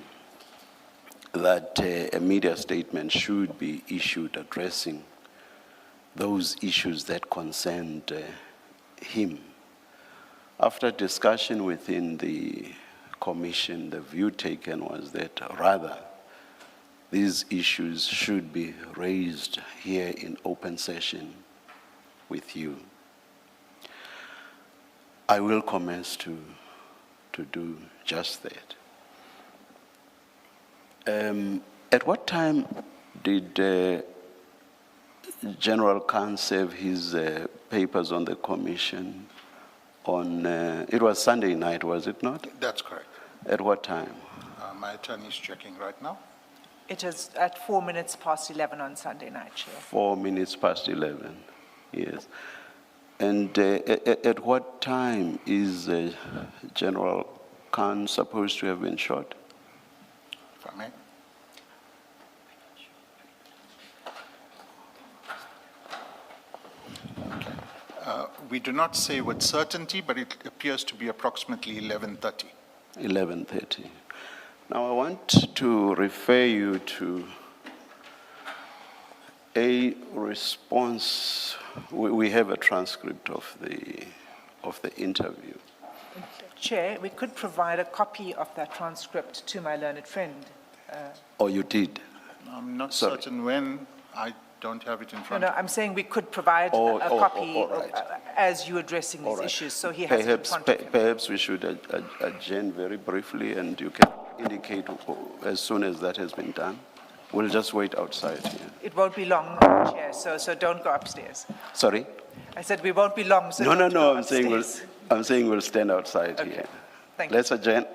that a media statement should be issued addressing those issues that concerned him. After discussion within the commission, the view taken was that rather these issues should be raised here in open session with you. I will commence to do just that. At what time did General Khan serve his papers on the commission? It was Sunday night, was it not? That's correct. At what time? My attorney is checking right now. It is at 4 minutes past 11 on Sunday night, Chair. 4 minutes past 11, yes. And at what time is General Khan supposed to have been shot? If I may. We do not say with certainty, but it appears to be approximately 11:30. 11:30. Now I want to refer you to a response. We have a transcript of the interview. Chair, we could provide a copy of that transcript to my learned friend. Oh, you did? I'm not Sorry. certain when. I don't have it in No, front no, of me. I'm saying we could provide a copy all right. as you addressing these All right. issues, so he has it in front of him. Perhaps we should adjourn very briefly, and you can indicate as soon as that has been done. We'll just wait outside here. It won't be long, Chair, so don't go upstairs. Sorry? I said we won't be long, so No, don't go I'm upstairs. saying we'll stand outside Okay. here. Thank you. Let's adjourn.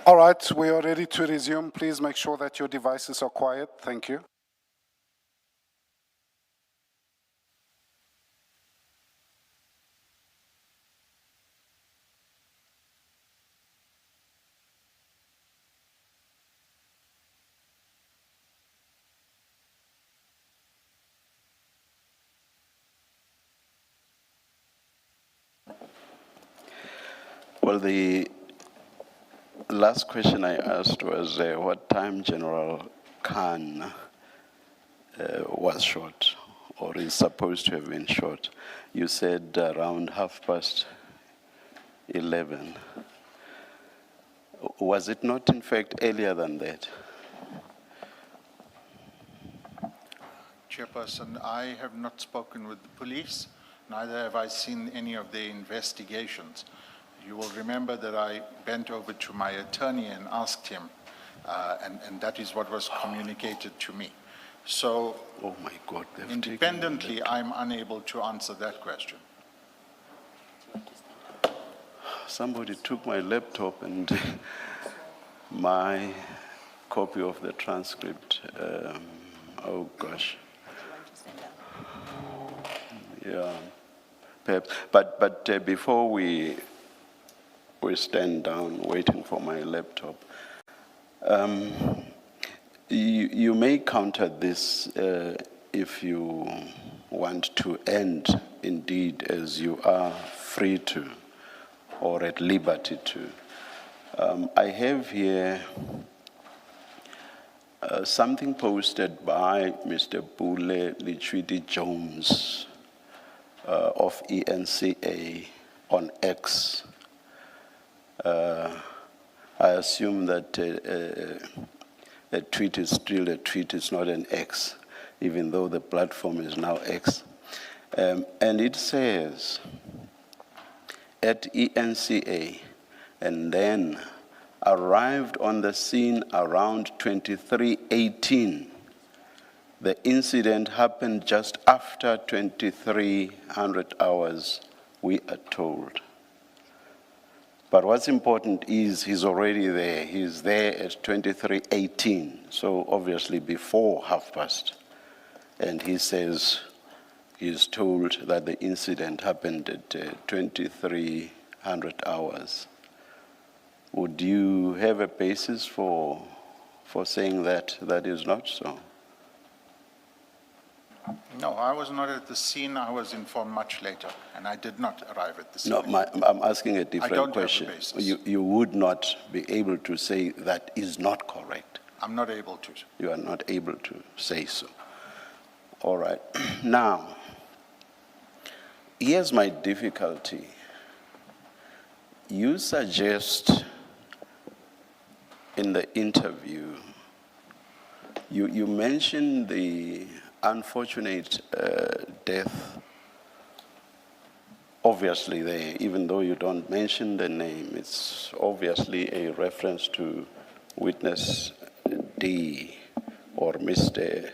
All right, we are ready to resume. Please make sure that your devices are quiet. Thank you. Well, the last question I asked was what time General Khan was shot or is supposed to have been shot. You said around 11:30. Was it not, in fact, earlier than that? Chairperson, I have not spoken with the police, neither have I seen any of their investigations. You will remember that I bent over to my attorney and asked him, and that is what was communicated to me. So, Oh my God. they've independently, I'm unable to answer that question. Somebody took my laptop and my copy of the transcript. Oh gosh. Yeah, perhaps. But before we stand down waiting for my laptop, you may counter this if you want to end, indeed, as you are free to, or at liberty to. I have here something posted by Mr. Bule Lichwidi Jones of ENCA on X. I assume that a tweet is still a tweet, it's not an X, even though the platform is now X. And it says, at ENCA, and then arrived on the scene around 23:18. The incident happened just after 2300 hours, we are told. But what's important is he's already there. He's there at 23:18, so obviously before past. And he says he's told that the incident happened at 2300 hours. Would you have a basis for saying that that is not so? No, I was not at the scene. I was informed much later, and I did not arrive at the scene. No, I'm asking a different don't have a question. basis. You would not be able to say that is not correct. I'm not able to. You are not able to say so. All right. Now, here's my difficulty. You suggest in the interview, you mentioned the unfortunate death, obviously there, even though you don't mention the name, it's obviously a reference to witness D or Mr.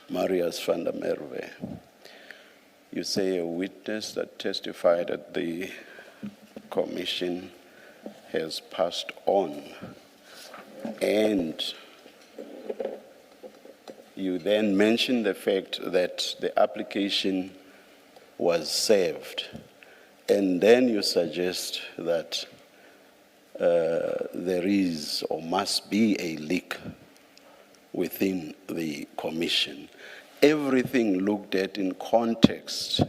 Marius van der Merwe. You say a witness that testified at the commission has passed on, and you then mention the fact that the application was served, and then you suggest that there is or must be a leak within the commission. Everything looked at in context,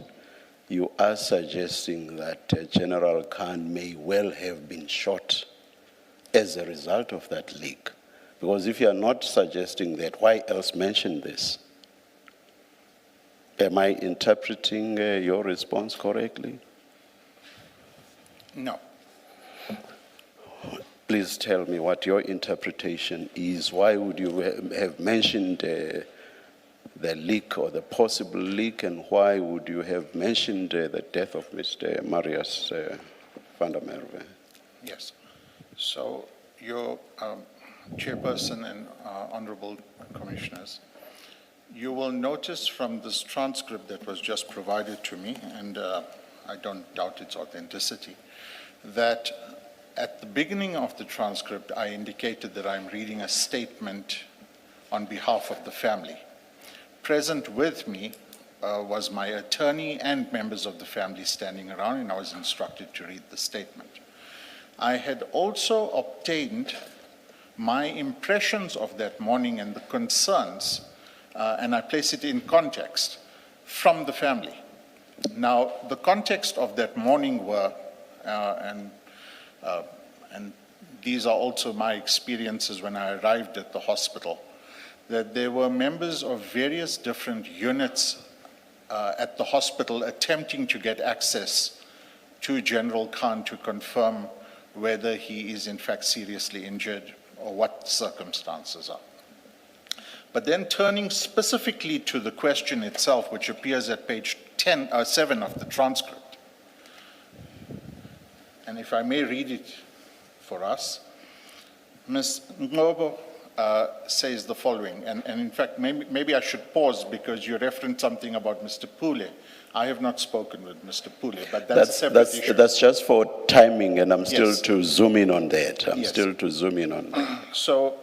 you are suggesting that General Khan may well have been shot as a result of that leak. Because if you are not suggesting that, why else mention this? Am I interpreting your response correctly? No. Please tell me what your interpretation is. Why would you have mentioned the leak or the possible leak, and why would you have mentioned the death of Mr. Marius van der Merwe? Yes. So your chairperson and honorable commissioners, you will notice from this transcript that was just provided to me, and I don't doubt its authenticity, that At the beginning of the transcript, I indicated that I'm reading a statement on behalf of the family. Present with me was my attorney and members of the family standing around, and I was instructed to read the statement. I had also obtained my impressions of that morning and the concerns, and I place it in context, from the family. Now, the context of that morning were, and these are also my experiences when I arrived at the hospital, that there were members of various different units at the hospital attempting to get access to General Khan to confirm whether he is in fact seriously injured or what the circumstances are. But then turning specifically to the question itself, which appears at page 7 of the transcript, and if I may read it for us, Ms. Ngobo says the following, and in fact, maybe I should pause because you referenced something about Mr. Pule. I have not spoken with Mr. Pule, but that's a separate issue. That's just for timing, and I'm still Yes. to zoom in on that. I'm Yes. still to zoom in on that. So,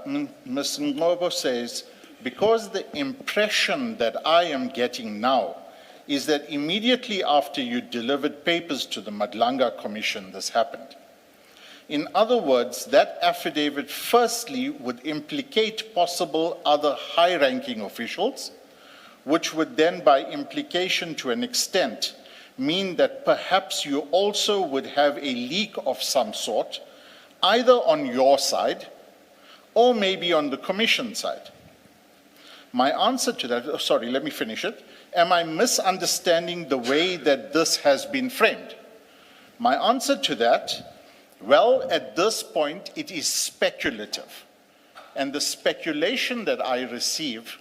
Ms. Ngobo says, because the impression that I am getting now is that immediately after you delivered papers to the Madlanga Commission, this happened. In other words, that affidavit firstly would implicate possible other high-ranking officials, which would then by implication to an extent mean that perhaps you also would have a leak of some sort, either on your side or maybe on the Commission side. My answer to that, sorry, let me finish it. Am I misunderstanding the way that this has been framed? My answer to that, well, at this point, it is speculative. And the speculation that I receive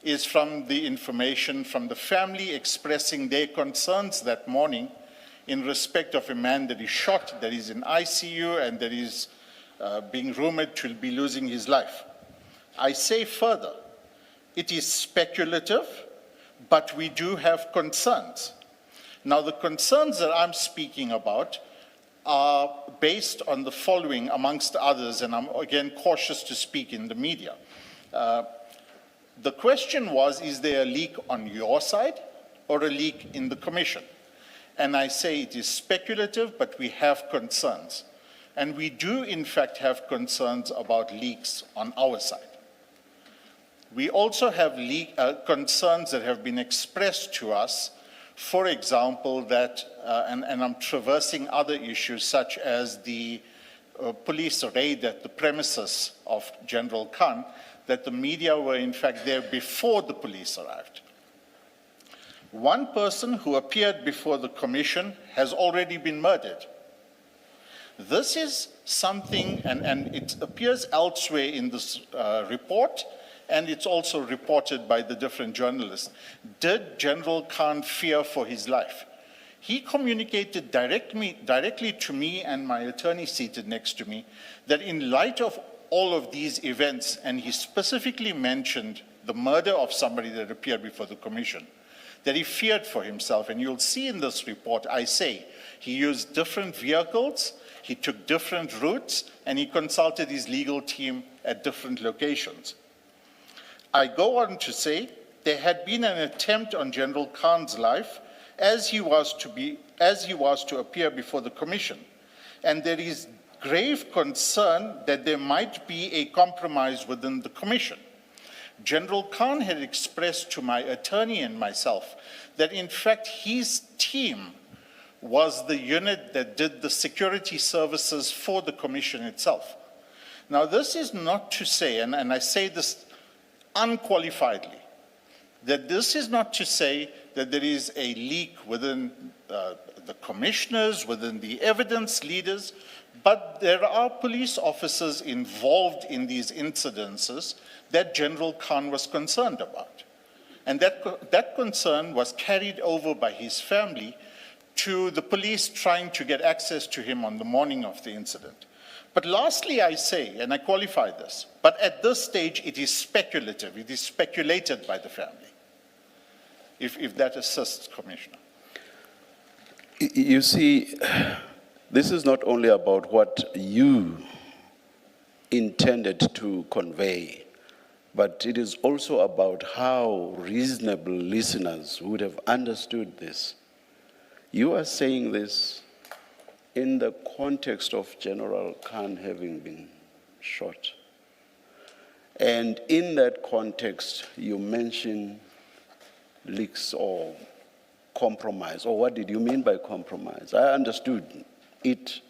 is from the information from the family expressing their concerns that morning in respect of a man that is shot, that is in ICU, and that is being rumored to be losing his life. I say further, it is speculative, but we do have concerns. Now, the concerns that I'm speaking about are based on the following, amongst others, and I'm again cautious to speak in the media. The question was, is there a leak on your side or a leak in the Commission? And I say it is speculative, but we have concerns. And we do, in fact, have concerns about leaks on our side. We also have concerns that have been expressed to us, for example, that, and I'm traversing other issues such as the police raid at the premises of General Khan, that the media were in fact there before the police arrived. One person who appeared before the Commission has already been murdered. This is something, and it appears elsewhere in this report, and it's also reported by the different journalists. Did General Khan fear for his life? He communicated directly to me and my attorney seated next to me that in light of all of these events, and he specifically mentioned the murder of somebody that appeared before the Commission, that he feared for himself. And you'll see in this report, I say, he used different vehicles, he took different routes, and he consulted his legal team at different locations. I go on to say there had been an attempt on General Khan's life as he was to appear before the Commission, and there is grave concern that there might be a compromise within the Commission. General Khan had expressed to my attorney and myself that in fact his team was the unit that did the security services for the Commission itself. Now, this is not to say, and I say this unqualifiedly, that this is not to say that there is a leak within the commissioners, within the evidence leaders, but there are police officers involved in these incidences that General Khan was concerned about. And that concern was carried over by his family to the police trying to get access to him on the morning of the incident. But lastly, I say, and I qualify this, but at this stage it is speculative, it is speculated by the family, if that assists, Commissioner. You see, this is not only about what you intended to convey, but it is also about how reasonable listeners would have understood this. You are saying this in the context of General Khan having been shot. And in that context, you mention leaks or compromise. Or what did you mean by compromise? I understood it,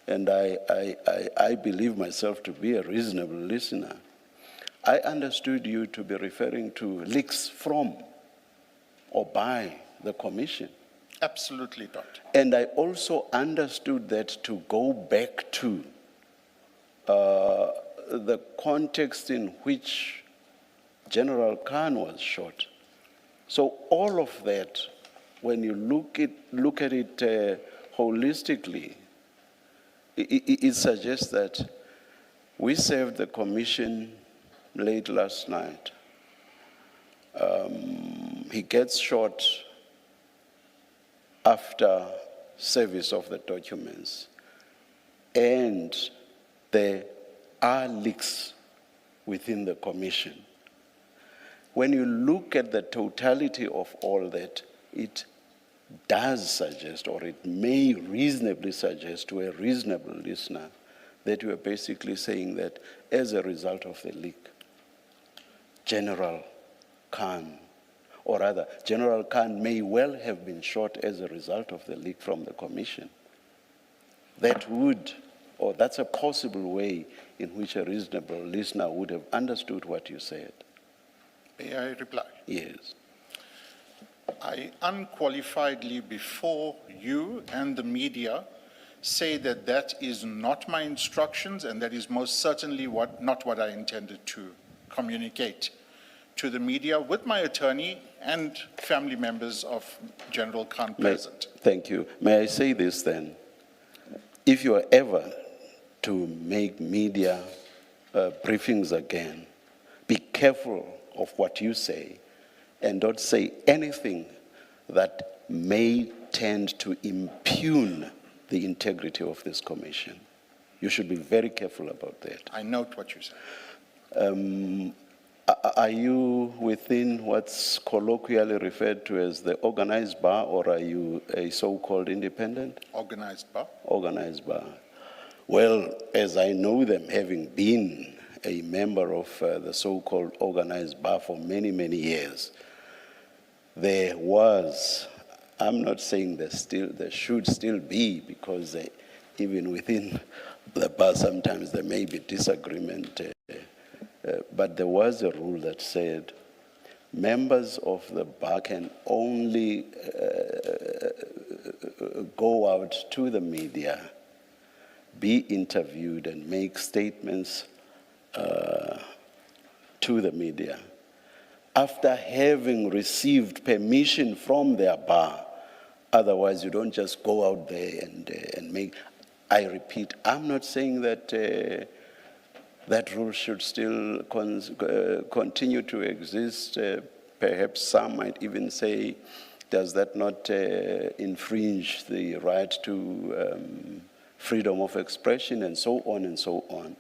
and I believe myself to be a reasonable listener. I understood you to be referring to leaks from or by the commission. Absolutely not. And I also understood that to go back to the context in which General Khan was shot. So all of that, when you look at it holistically, it suggests that we served the commission late last night. He gets shot after service of the documents, and there are leaks within the commission. When you look at the totality of all that, it does suggest, or it may reasonably suggest to a reasonable listener, that you are basically saying that as a result of the leak, General Khan, or rather, General Khan may well have been shot as a result of the leak from the commission. That would, or that's a possible way in which a reasonable listener would have understood what you said. May I reply? Yes. I unqualifiedly, before you and the media, say that that is not my instructions, and that is most certainly not what I intended to communicate to the media with my attorney and family members of General Khan present. Thank you. May I say this then? If you are ever to make media briefings again, be careful of what you say and don't say anything that may tend to impugn the integrity of this commission. You should be very careful about that. I note what you say. Are you within what's colloquially referred to as the organized bar, or are you a so-called independent? Organized bar. Organized bar. Well, as I know them, having been a member of the so-called organized bar for many, many years, there was, I'm not saying there should still be, because even within the bar sometimes there may be disagreement, but there was a rule that said members of the bar can only go out to the media, be interviewed, and make statements to the media after having received permission from their bar. Otherwise, you don't just go out there and make. I repeat, I'm not saying that that rule should still continue to exist. Perhaps some might even say, does that not infringe the right to freedom of expression, and so on and so on.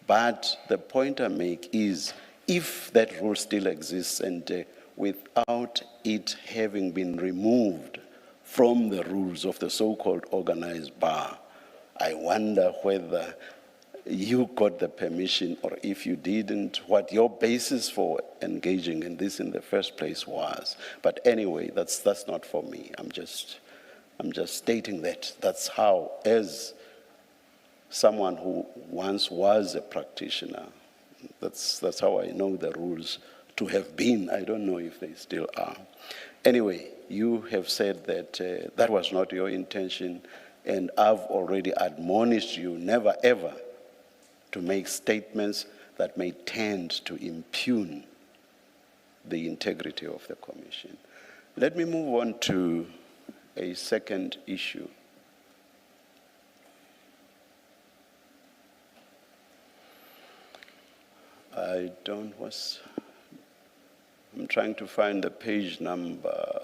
But the point I make is, if that rule still exists, and without it having been removed from the rules of the so-called organized bar, I wonder whether you got the permission, or if you didn't, what your basis for engaging in this in the first place was. But anyway, that's not for me. I'm just stating that that's how, as someone who once was a practitioner, that's how I know the rules to have been. I don't know if they still are. Anyway, you have said that that was not your intention, and I've already admonished you never ever to make statements that may tend to impugn the integrity of the commission. Let me move on to a second issue. I'm trying to find the page number.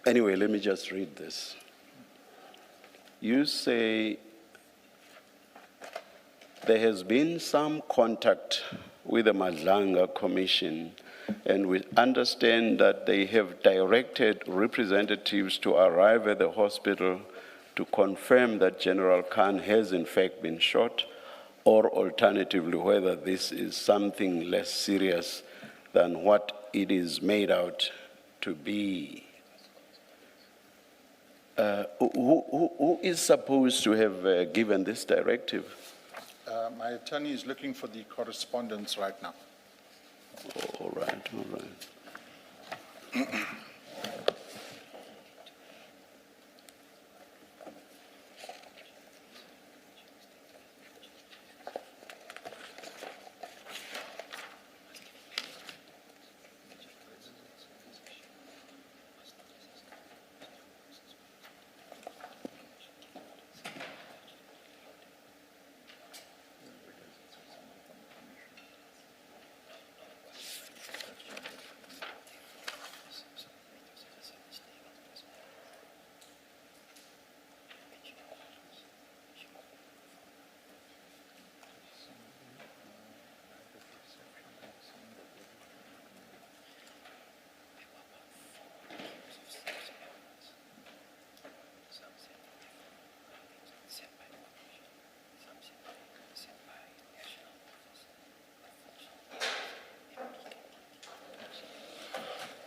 Anyway, let me just read this. You say there has been some contact with the Madlanga Commission, and we understand that they have directed representatives to arrive at the hospital to confirm that General Khan has in fact been shot, or alternatively whether this is something less serious than what it is made out to be. Who is supposed to have given this directive? My attorney is looking for the correspondence right now. All right, all right.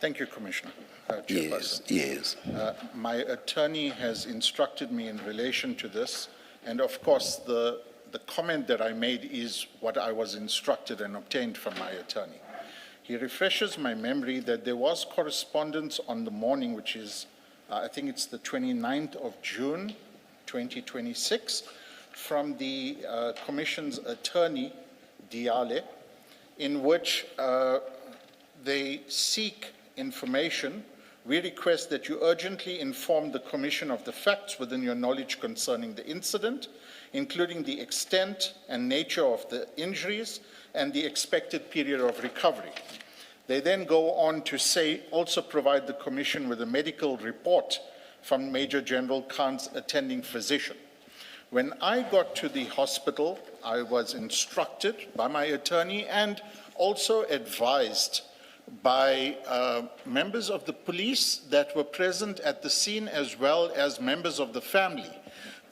Thank you, Commissioner. Yes, Chairperson. yes. My attorney has instructed me in relation to this, and of course, the comment that I made is what I was instructed and obtained from my attorney. He refreshes my memory that there was correspondence on the morning, which is, I think it's the 29th of June, 2026, from the Commission's attorney, Diale, in which they seek information. We request that you urgently inform the Commission of the facts within your knowledge concerning the incident, including the extent and nature of the injuries and the expected period of recovery. They then go on to say, also provide the Commission with a medical report from Major General Khan's attending physician. When I got to the hospital, I was instructed by my attorney and also advised by members of the police that were present at the scene, as well as members of the family,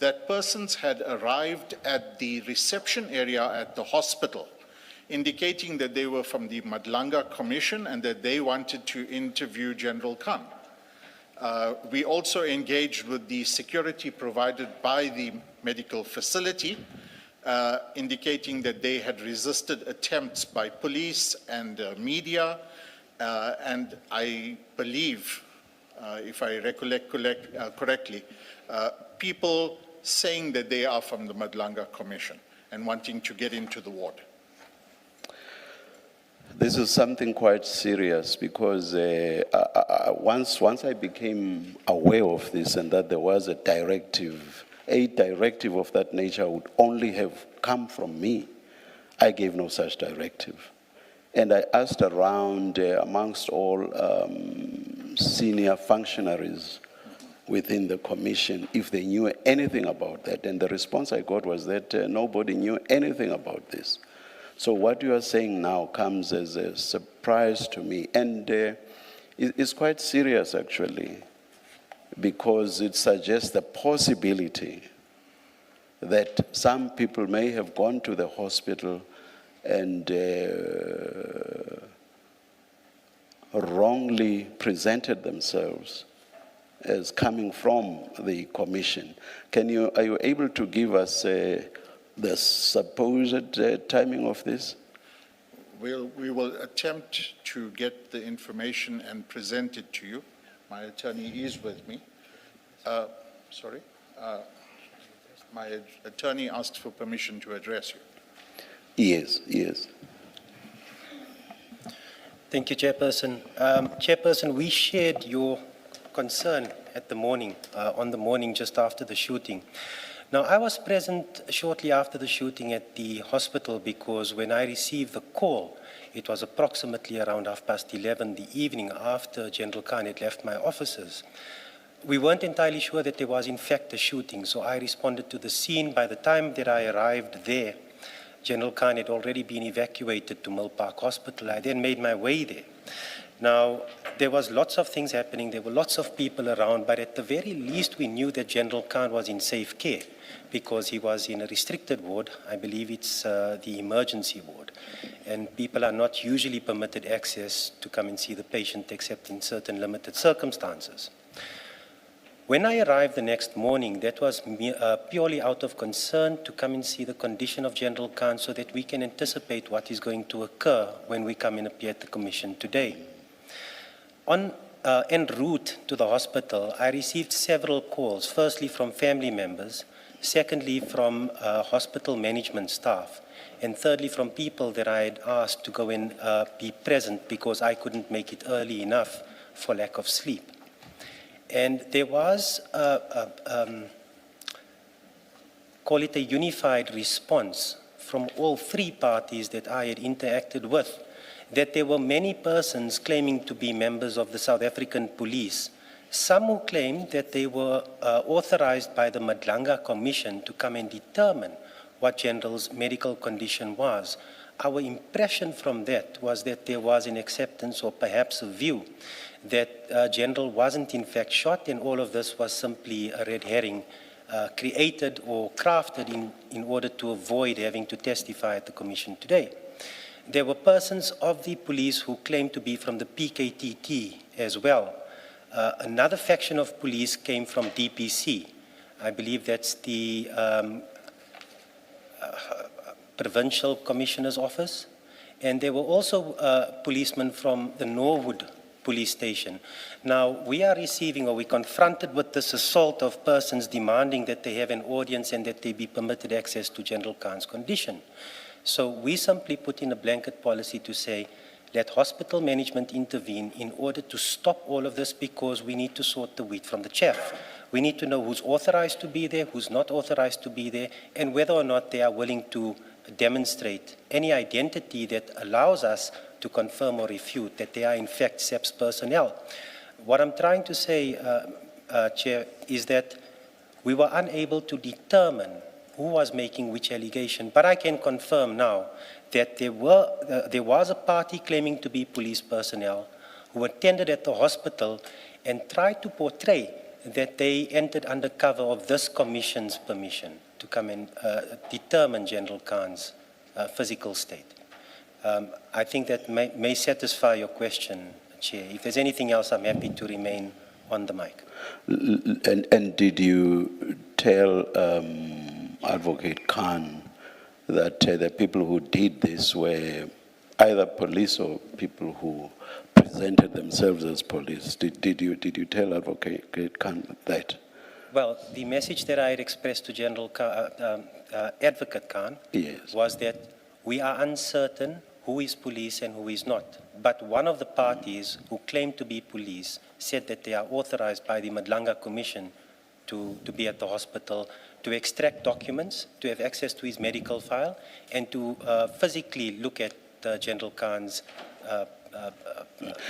that persons had arrived at the reception area at the hospital, indicating that they were from the Madlanga Commission and that they wanted to interview General Khan. We also engaged with the security provided by the medical facility, indicating that they had resisted attempts by police and media, and I believe, if I recollect correctly, people saying that they are from the Madlanga Commission and wanting to get into the ward. This is something quite serious because once I became aware of this and that there was a directive of that nature would only have come from me, I gave no such directive. And I asked around amongst all senior functionaries within the commission if they knew anything about that. And the response I got was that nobody knew anything about this. So what you are saying now comes as a surprise to me. And it's quite serious, actually, because it suggests the possibility that some people may have gone to the hospital and wrongly presented themselves as coming from the commission. Are you able to give us the supposed timing of this? We will attempt to get the information and present it to you. My attorney is with me. My attorney asked for permission to address you. Yes, yes. Thank you, Chairperson. Chairperson, we shared your concern at the morning, on the morning just after the shooting. Now, I was present shortly after the shooting at the hospital because when I received the call, It was approximately around 11:30 the evening after General Khan had left my offices. We weren't entirely sure that there was in fact a shooting, so I responded to the scene. By the time that I arrived there, General Khan had already been evacuated to Mill Park Hospital. I then made my way there. Now, there was lots of things happening, there were lots of people around, but at the very least we knew that General Khan was in safe care because he was in a restricted ward. I believe it's the emergency ward. And people are not usually permitted access to come and see the patient except in certain limited circumstances. When I arrived the next morning, that was purely out of concern to come and see the condition of General Khan so that we can anticipate what is going to occur when we come and appear at the Commission today. En route to the hospital, I received several calls, firstly from family members, secondly from hospital management staff, and thirdly from people that I had asked to go and be present because I couldn't make it early enough for lack of sleep. And there was, call it a unified response from all three parties that I had interacted with, that there were many persons claiming to be members of the South African police, some who claimed that they were authorized by the Madlanga Commission to come and determine what General's medical condition was. Our impression from that was that there was an acceptance or perhaps a view that General wasn't in fact shot, and all of this was simply a red herring created or crafted in order to avoid having to testify at the Commission today. There were persons of the police who claimed to be from the PKTT as well. Another faction of police came from DPC. I believe that's the Provincial Commissioner's Office. And there were also policemen from the Norwood Police Station. Now, we are receiving, or we're confronted with this assault of persons demanding that they have an audience and that they be permitted access to General Khan's condition. So we simply put in a blanket policy to say, let hospital management intervene in order to stop all of this, because we need to sort the wheat from the chaff. We need to know who's authorized to be there, who's not authorized to be there, and whether or not they are willing to demonstrate any identity that allows us to confirm or refute that they are in fact SEPS personnel. What I'm trying to say, Chair, is that we were unable to determine who was making which allegation, but I can confirm now that there was a party claiming to be police personnel who attended at the hospital and tried to portray that they entered under cover of this Commission's permission to come and determine General Khan's physical state. I think that may satisfy your question, Chair. If there's anything else, I'm happy to remain on the mic. And did you tell Advocate Khan that the people who did this were either police or people who presented themselves as police? Did you tell Advocate Khan that? Well, the message that I had expressed to General Advocate Khan was that we are uncertain who is police and who is not. But one of the parties who claimed to be police said that they are authorized by the Madlanga Commission to be at the hospital, to extract documents, to have access to his medical file, and to physically look at General Khan's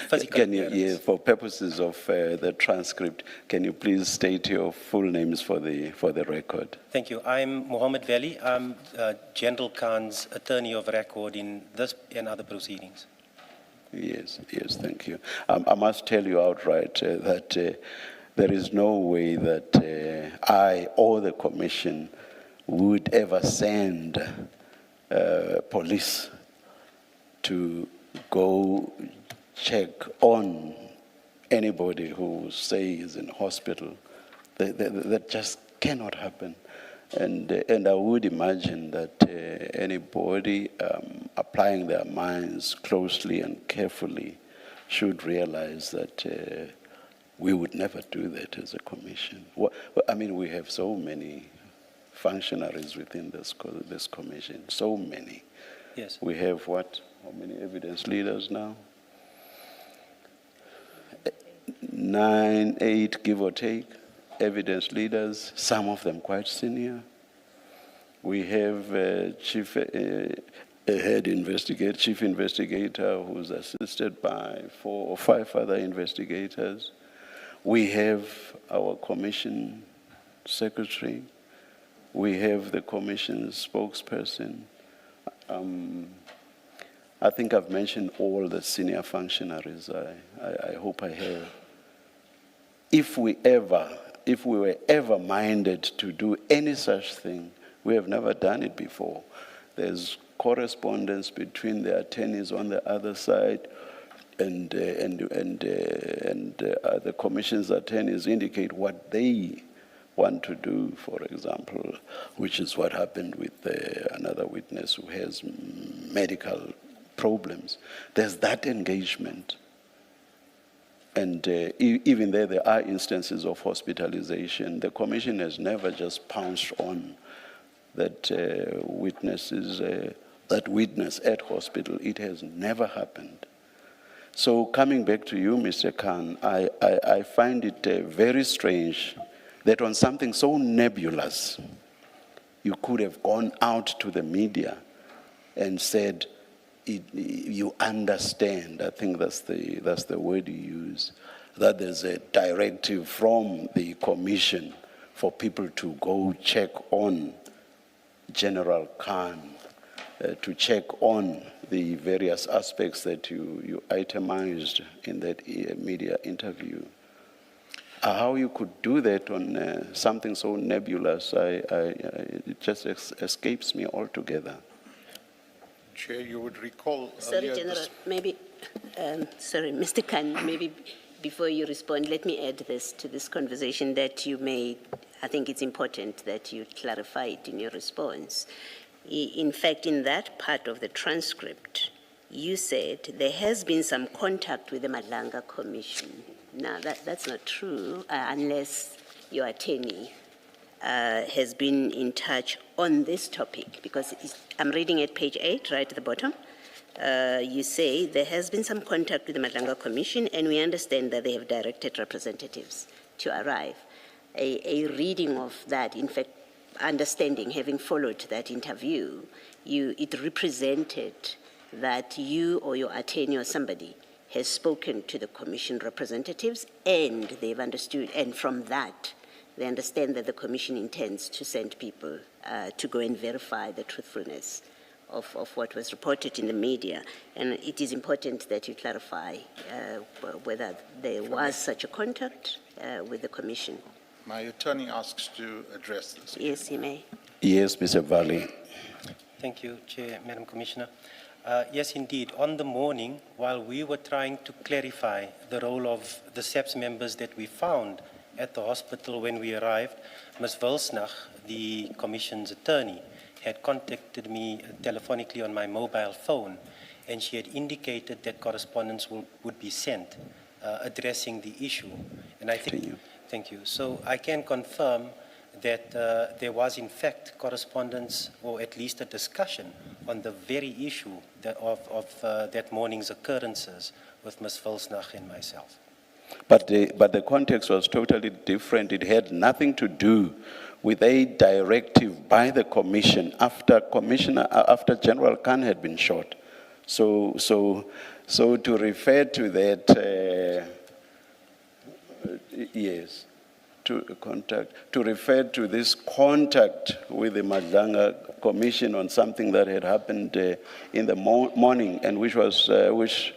physical appearance. For purposes of the transcript, can you please state your full names for the record? Thank you. I'm Mohammed Veli. I'm General Khan's attorney of record in this and other proceedings. Yes, thank you. I must tell you outright that there is no way that I or the Commission would ever send police to go check on anybody who say is in hospital. That just cannot happen. And I would imagine that anybody applying their minds closely and carefully should realize that we would never do that as a Commission. I mean, we have so many functionaries within this Commission, so many. Yes. We have what? How many evidence leaders now? 9, 8, give or take, evidence leaders, some of them quite senior. We have chief investigator who's assisted by 4 or 5 other investigators. We have our commission secretary. We have the commission's spokesperson. I think I've mentioned all the senior functionaries. I hope I have. If we were ever minded to do any such thing, we have never done it before. There's correspondence between the attorneys on the other side, and the commission's attorneys indicate what they want to do, for example, which is what happened with another witness who has medical problems. There's that engagement. And even there are instances of hospitalization. The commission has never just pounced on that witness at hospital. It has never happened. So coming back to you, Mr. Khan, I find it very strange that on something so nebulous, you could have gone out to the media and said, you understand, I think that's the word you use, that there's a directive from the commission for people to go check on General Khan, to check on the various aspects that you itemized in that media interview. How you could do that on something so nebulous, it just escapes me altogether. Chair, you would recall Sorry, earlier General, this- maybe, sorry, Mr. Khan, maybe before you respond, let me add this to this conversation that you made. I think it's important that you clarify it in your response. In fact, in that part of the transcript, you said there has been some contact with the Madlanga Commission. Now, that's not true unless your attorney has been in touch on this topic, because I'm reading at page 8, right at the bottom. You say there has been some contact with the Madlanga Commission, and we understand that they have directed representatives to arrive. A reading of that, in fact, understanding, having followed that interview, it represented that you or your attorney or somebody has spoken to the Commission representatives, and they've understood, and from that, they understand that the Commission intends to send people to go and verify the truthfulness of what was reported in the media. And it is important that you clarify whether there was such a contact with the Commission. My attorney asks to address this. Yes, he may. Yes, Mr. Valley. Thank you, Chair, Madam Commissioner. Yes, indeed. On the morning, while we were trying to clarify the role of the SEPS members that we found at the hospital when we arrived, Ms. Wilsnach, the Commission's attorney, had contacted me telephonically on my mobile phone, and she had indicated that correspondence would be sent addressing the issue. And I think, thank you. So I can confirm that there was in fact correspondence, or at least a discussion, on the very issue of that morning's occurrences with Ms. Wilsnach and myself. But the context was totally different. It had nothing to do with a directive by the commission after General Khan had been shot. So to refer to that, yes, to refer to this contact with the Madlanga Commission on something that had happened in the morning, and which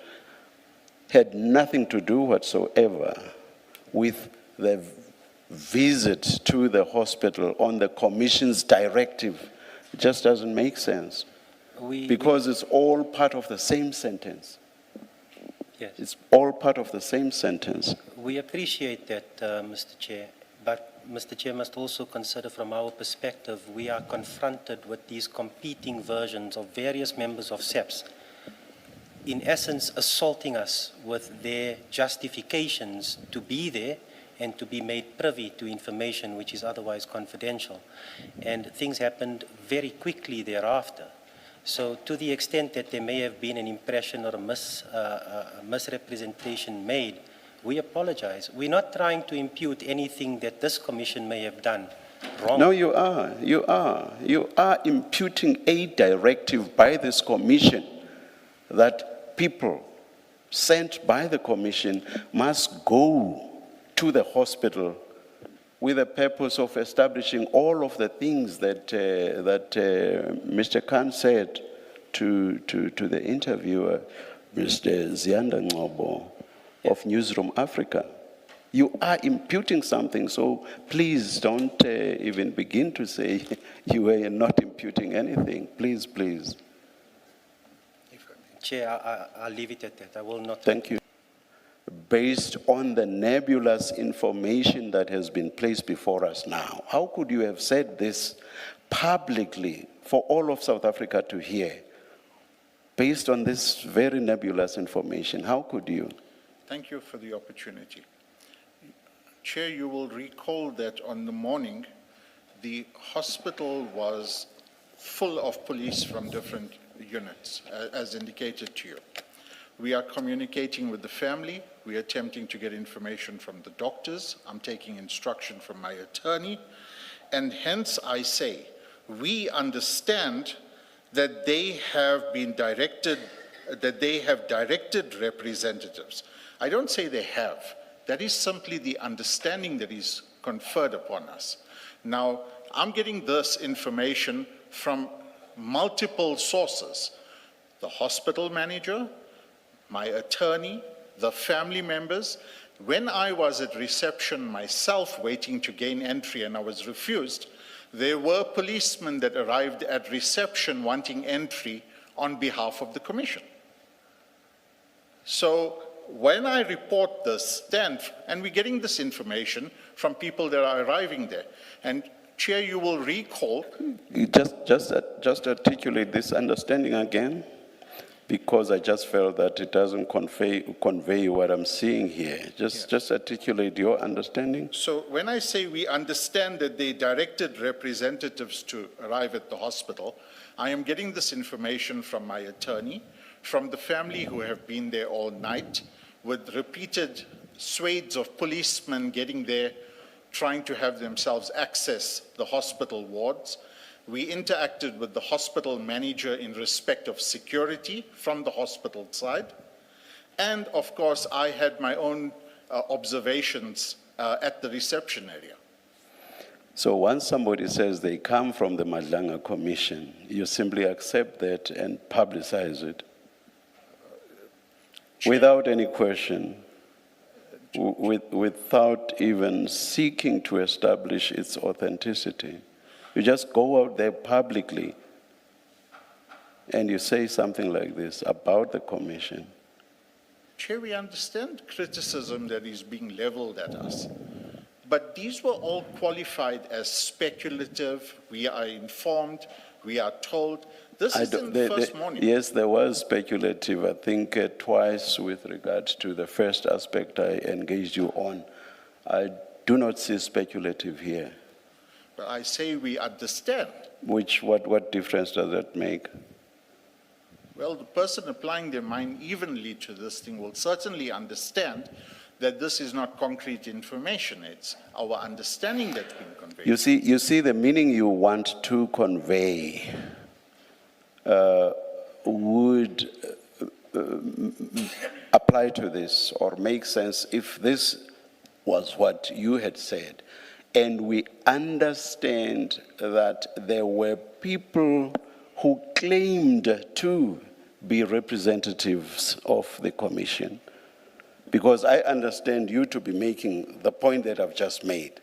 had nothing to do whatsoever with the visit to the hospital on the Commission's directive. It just doesn't make sense. Because it's all part of the same sentence. Yes. It's all part of the same sentence. We appreciate that, Mr. Chair, but Mr. Chair must also consider from our perspective, we are confronted with these competing versions of various members of SEPS, in essence assaulting us with their justifications to be there and to be made privy to information which is otherwise confidential. And things happened very quickly thereafter. So to the extent that there may have been an impression or a misrepresentation made, we apologize. We're not trying to impute anything that this commission may have done wrong. No, you are. You are. You are imputing a directive by this commission that people sent by the commission must go to the hospital with the purpose of establishing all of the things that Mr. Khan said to the interviewer, Mr. Zianda Ngobo of Newsroom Africa. You are imputing something, so please don't even begin to say you are not imputing anything. Please, please. Chair, I'll leave it at that. I will not. Thank you. Based on the nebulous information that has been placed before us now, how could you have said this publicly for all of South Africa to hear? Based on this very nebulous information, how could you? Thank you for the opportunity. Chair, you will recall that on the morning, the hospital was full of police from different units, as indicated to you. We are communicating with the family. We are attempting to get information from the doctors. I'm taking instruction from my attorney. And hence I say, we understand that they have been directed, that they have directed representatives. I don't say they have. That is simply the understanding that is conferred upon us. Now, I'm getting this information from multiple sources. The hospital manager, my attorney, the family members. When I was at reception myself waiting to gain entry and I was refused, there were policemen that arrived at reception wanting entry on behalf of the commission. So when I report this, and we're getting this information from people that are arriving there, and Chair, you will recall. You just articulate this understanding again, because I just felt that it doesn't convey what I'm seeing here. Just articulate your understanding. So when I say we understand that they directed representatives to arrive at the hospital, I am getting this information from my attorney, from the family who have been there all night, with repeated swathes of policemen getting there, trying to have themselves access the hospital wards. We interacted with the hospital manager in respect of security from the hospital side. And of course, I had my own observations at the reception area. So once somebody says they come from the Madlanga Commission, you simply accept that and publicize it without any question, without even seeking to establish its authenticity. You just go out there publicly and you say something like this about the commission. Chair, we understand criticism that is being leveled at us, but these were all qualified as speculative. We are informed, we are told. This is in the first morning. Yes, there was speculative, I think twice with regard to the first aspect I engaged you on. I do not see speculative here. But I say we understand. What difference does that make? Well, the person applying their mind evenly to this thing will certainly understand that this is not concrete information. It's our understanding that's been conveyed. You see the meaning you want to convey would apply to this or make sense if this was what you had said. And we understand that there were people who claimed to be representatives of the commission. Because I understand you to be making the point that I've just made.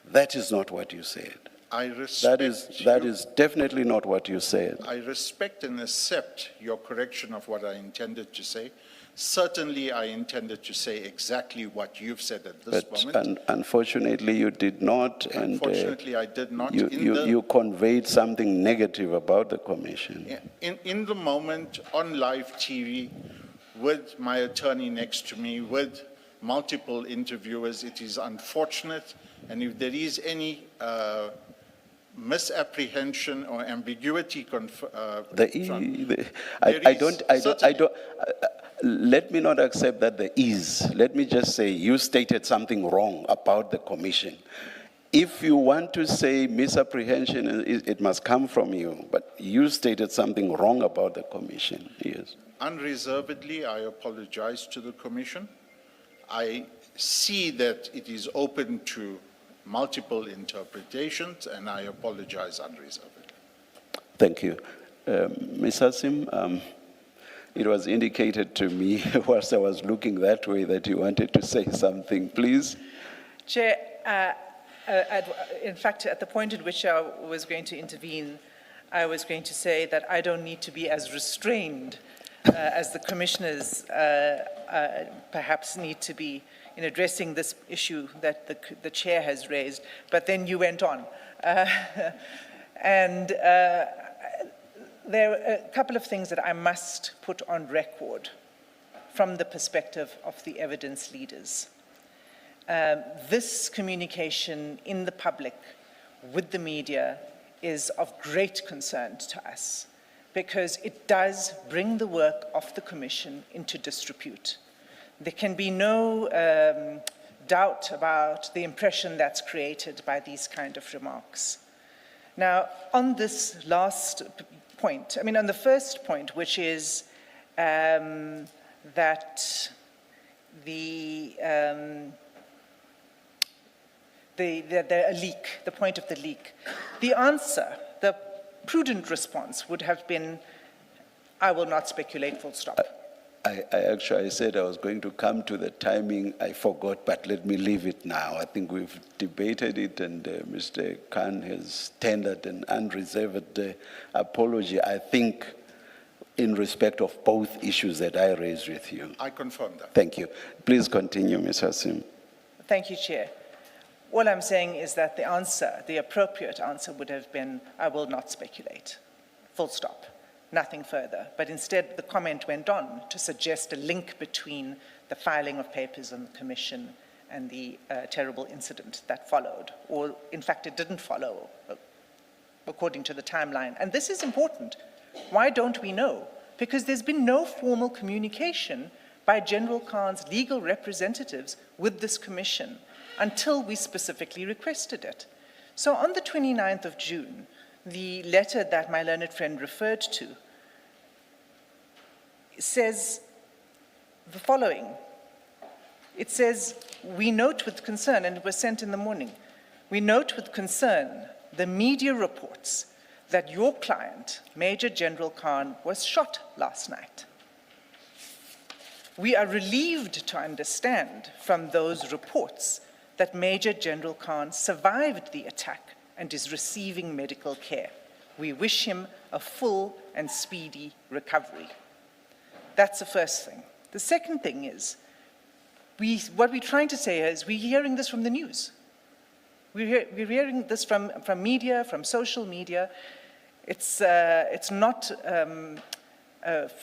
That is not what you said. I respect that is definitely not what you said. I respect and accept your correction of what I intended to say. Certainly, I intended to say exactly what you've said at this moment. Unfortunately, you did not. Unfortunately, I did not. You conveyed something negative about the commission. In the moment, on live TV, with my attorney next to me, with multiple interviewers, it is unfortunate. And if there is any misapprehension or ambiguity, let me not accept that there is. Let me just say you stated something wrong about the commission. If you want to say misapprehension, it must come from you, but you stated something wrong about the commission, yes. Unreservedly, I apologize to the Commission. I see that it is open to multiple interpretations, and I apologize unreservedly. Thank you. Ms. Hassim, it was indicated to me whilst I was looking that way that you wanted to say something, please. Chair, in fact, at the point at which I was going to intervene, I was going to say that I don't need to be as restrained as the commissioners perhaps need to be in addressing this issue that the chair has raised. But then you went on. And there are a couple of things that I must put on record from the perspective of the evidence leaders. This communication in the public with the media is of great concern to us because it does bring the work of the Commission into disrepute. There can be no doubt about the impression that's created by these kind of remarks. Now, on this last point, on the first point, which is that the leak, the point of the leak, the answer, the prudent response would have been, I will not speculate, full stop. I actually said I was going to come to the timing. I forgot, but let me leave it now. I think we've debated it, and Mr. Khan has tendered an unreserved apology, I think, in respect of both issues that I raised with you. I confirm that. Thank you. Please continue, Ms. Hassim. Thank you, Chair. All I'm saying is that the answer, the appropriate answer would have been, I will not speculate, full stop. Nothing further. But instead, the comment went on to suggest a link between the filing of papers on the Commission and the terrible incident that followed. Or, in fact, it didn't follow, according to the timeline. And this is important. Why don't we know? Because there's been no formal communication by General Khan's legal representatives with this Commission until we specifically requested it. So on the 29th of June, the letter that my learned friend referred to says the following. It says, we note with concern, and it was sent in the morning, we note with concern the media reports that your client, Major General Khan, was shot last night. We are relieved to understand from those reports that Major General Khan survived the attack and is receiving medical care. We wish him a full and speedy recovery. That's the first thing. The second thing is, what we're trying to say is we're hearing this from the news. We're hearing this from media, from social media. It's not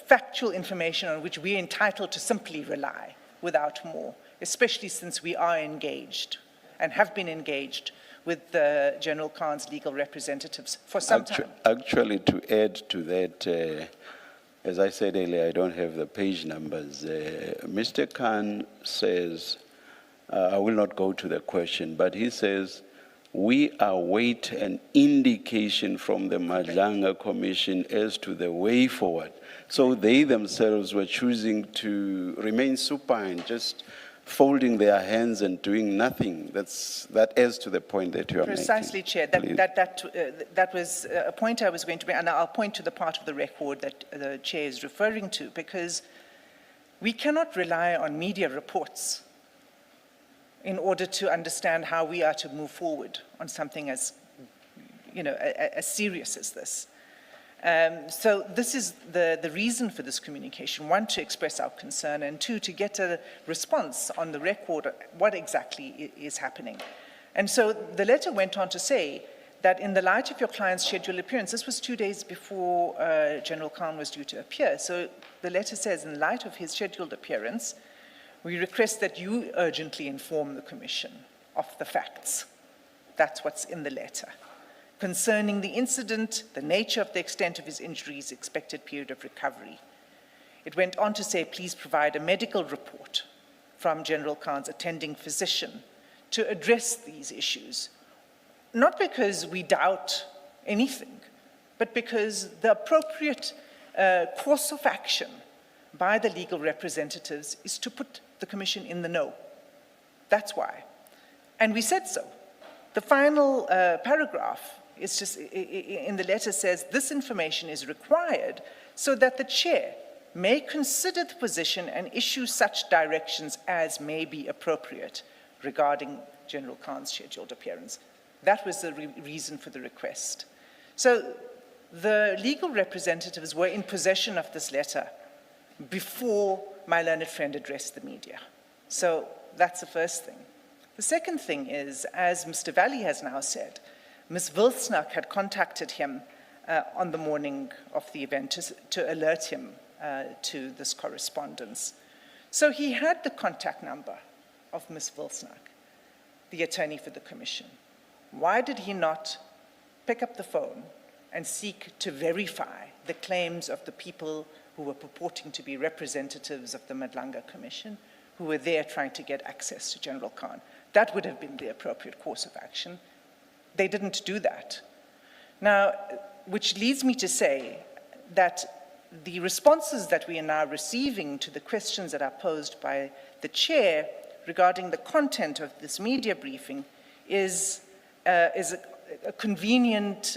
factual information on which we're entitled to simply rely without more, especially since we are engaged and have been engaged with General Khan's legal representatives for some time. Actually, to add to that, as I said earlier, I don't have the page numbers. Mr. Khan says, I will not go to the question, but he says, we await an indication from the Madlanga Commission as to the way forward. So they themselves were choosing to remain supine, just folding their hands and doing nothing. That adds to the point that you are making. Precisely, Chair. That was a point I was going to make, and I'll point to the part of the record that the Chair is referring to, because we cannot rely on media reports in order to understand how we are to move forward on something as, as serious as this. So this is the reason for this communication. One, to express our concern, and two, to get a response on the record what exactly is happening. And so the letter went on to say that in the light of your client's scheduled appearance, this was 2 days before General Khan was due to appear. So the letter says, in light of his scheduled appearance, we request that you urgently inform the Commission of the facts. That's what's in the letter. Concerning the incident, the nature of the extent of his injuries, expected period of recovery. It went on to say, please provide a medical report from General Khan's attending physician to address these issues. not because we doubt anything, but because the appropriate course of action by the legal representatives is to put the Commission in the know. That's why. And we said so. The final paragraph is just, in the letter says, this information is required so that the chair may consider the position and issue such directions as may be appropriate regarding General Khan's scheduled appearance. That was the reason for the request. So the legal representatives were in possession of this letter before my learned friend addressed the media. So that's the first thing. The second thing is, as Mr. Valley has now said, Ms. Wilsnack had contacted him on the morning of the event to alert him to this correspondence. So he had the contact number of Ms. Wilsnack, the attorney for the Commission. Why did he not pick up the phone and seek to verify the claims of the people who were purporting to be representatives of the Madlanga Commission, who were there trying to get access to General Khan? That would have been the appropriate course of action. They didn't do that. Now, which leads me to say that the responses that we are now receiving to the questions that are posed by the chair regarding the content of this media briefing is a convenient,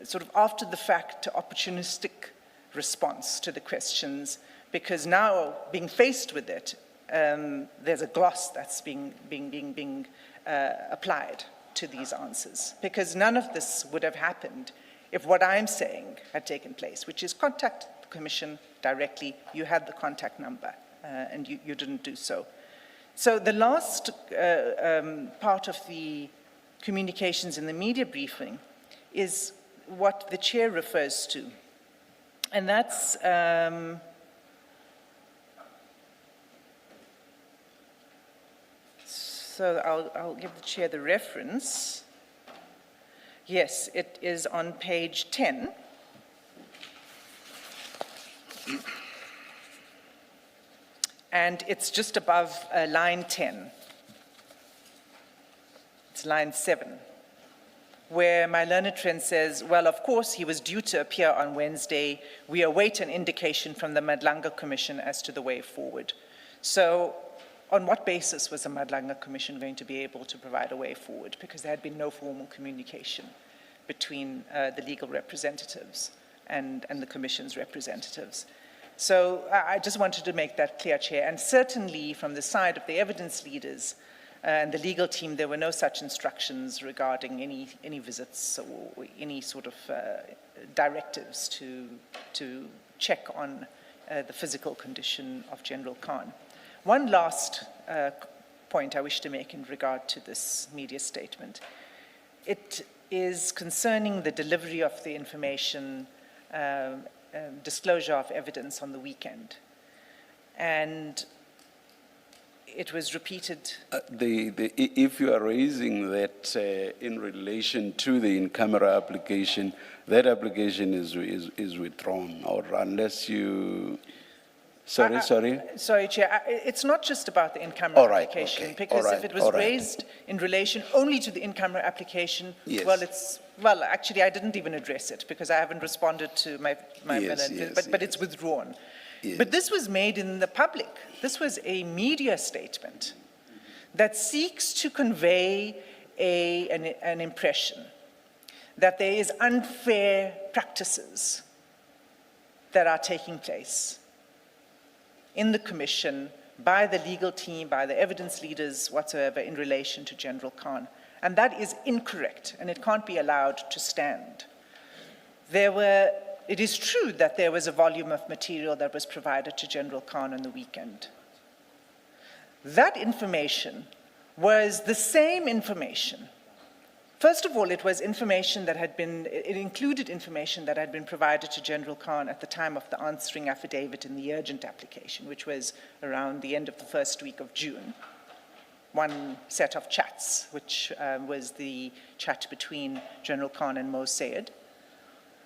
sort of after the fact, opportunistic response to the questions, because now, being faced with it, there's a gloss that's being applied to these answers, because none of this would have happened if what I'm saying had taken place, which is contact the Commission directly. You had the contact number, and you didn't do so. So the last part of the communications in the media briefing is what the chair refers to, and that's so I'll give the chair the reference. Yes, it is on page 10. And it's just above line 10. It's line 7, where my learned friend says, well, of course, he was due to appear on Wednesday. We await an indication from the Madlanga Commission as to the way forward. So on what basis was the Madlanga Commission going to be able to provide a way forward? Because there had been no formal communication between the legal representatives and the Commission's representatives. So I just wanted to make that clear, Chair. And certainly from the side of the evidence leaders and the legal team, there were no such instructions regarding any visits or any sort of directives to check on the physical condition of General Khan. One last point I wish to make in regard to this media statement. It is concerning the delivery of the information, disclosure of evidence on the weekend. And it was repeated. If you are raising that in relation to the in-camera application, that application is withdrawn, or unless you... Sorry. Sorry, Chair. It's not just about the in-camera application, okay, because if it was raised in relation only to the in-camera application, yes. well, actually, I didn't even address it because I haven't responded to my yes, but it's withdrawn. Yes. But this was made in the public. This was a media statement that seeks to convey an impression that there is unfair practices that are taking place in the Commission, by the legal team, by the evidence leaders whatsoever in relation to General Khan. And that is incorrect, and it can't be allowed to stand. It is true that there was a volume of material that was provided to General Khan on the weekend. That information was the same information. First of all, it was information that it included information that had been provided to General Khan at the time of the answering affidavit in the urgent application, which was around the end of the first week of June. One set of chats, which was the chat between General Khan and Mo Sayed.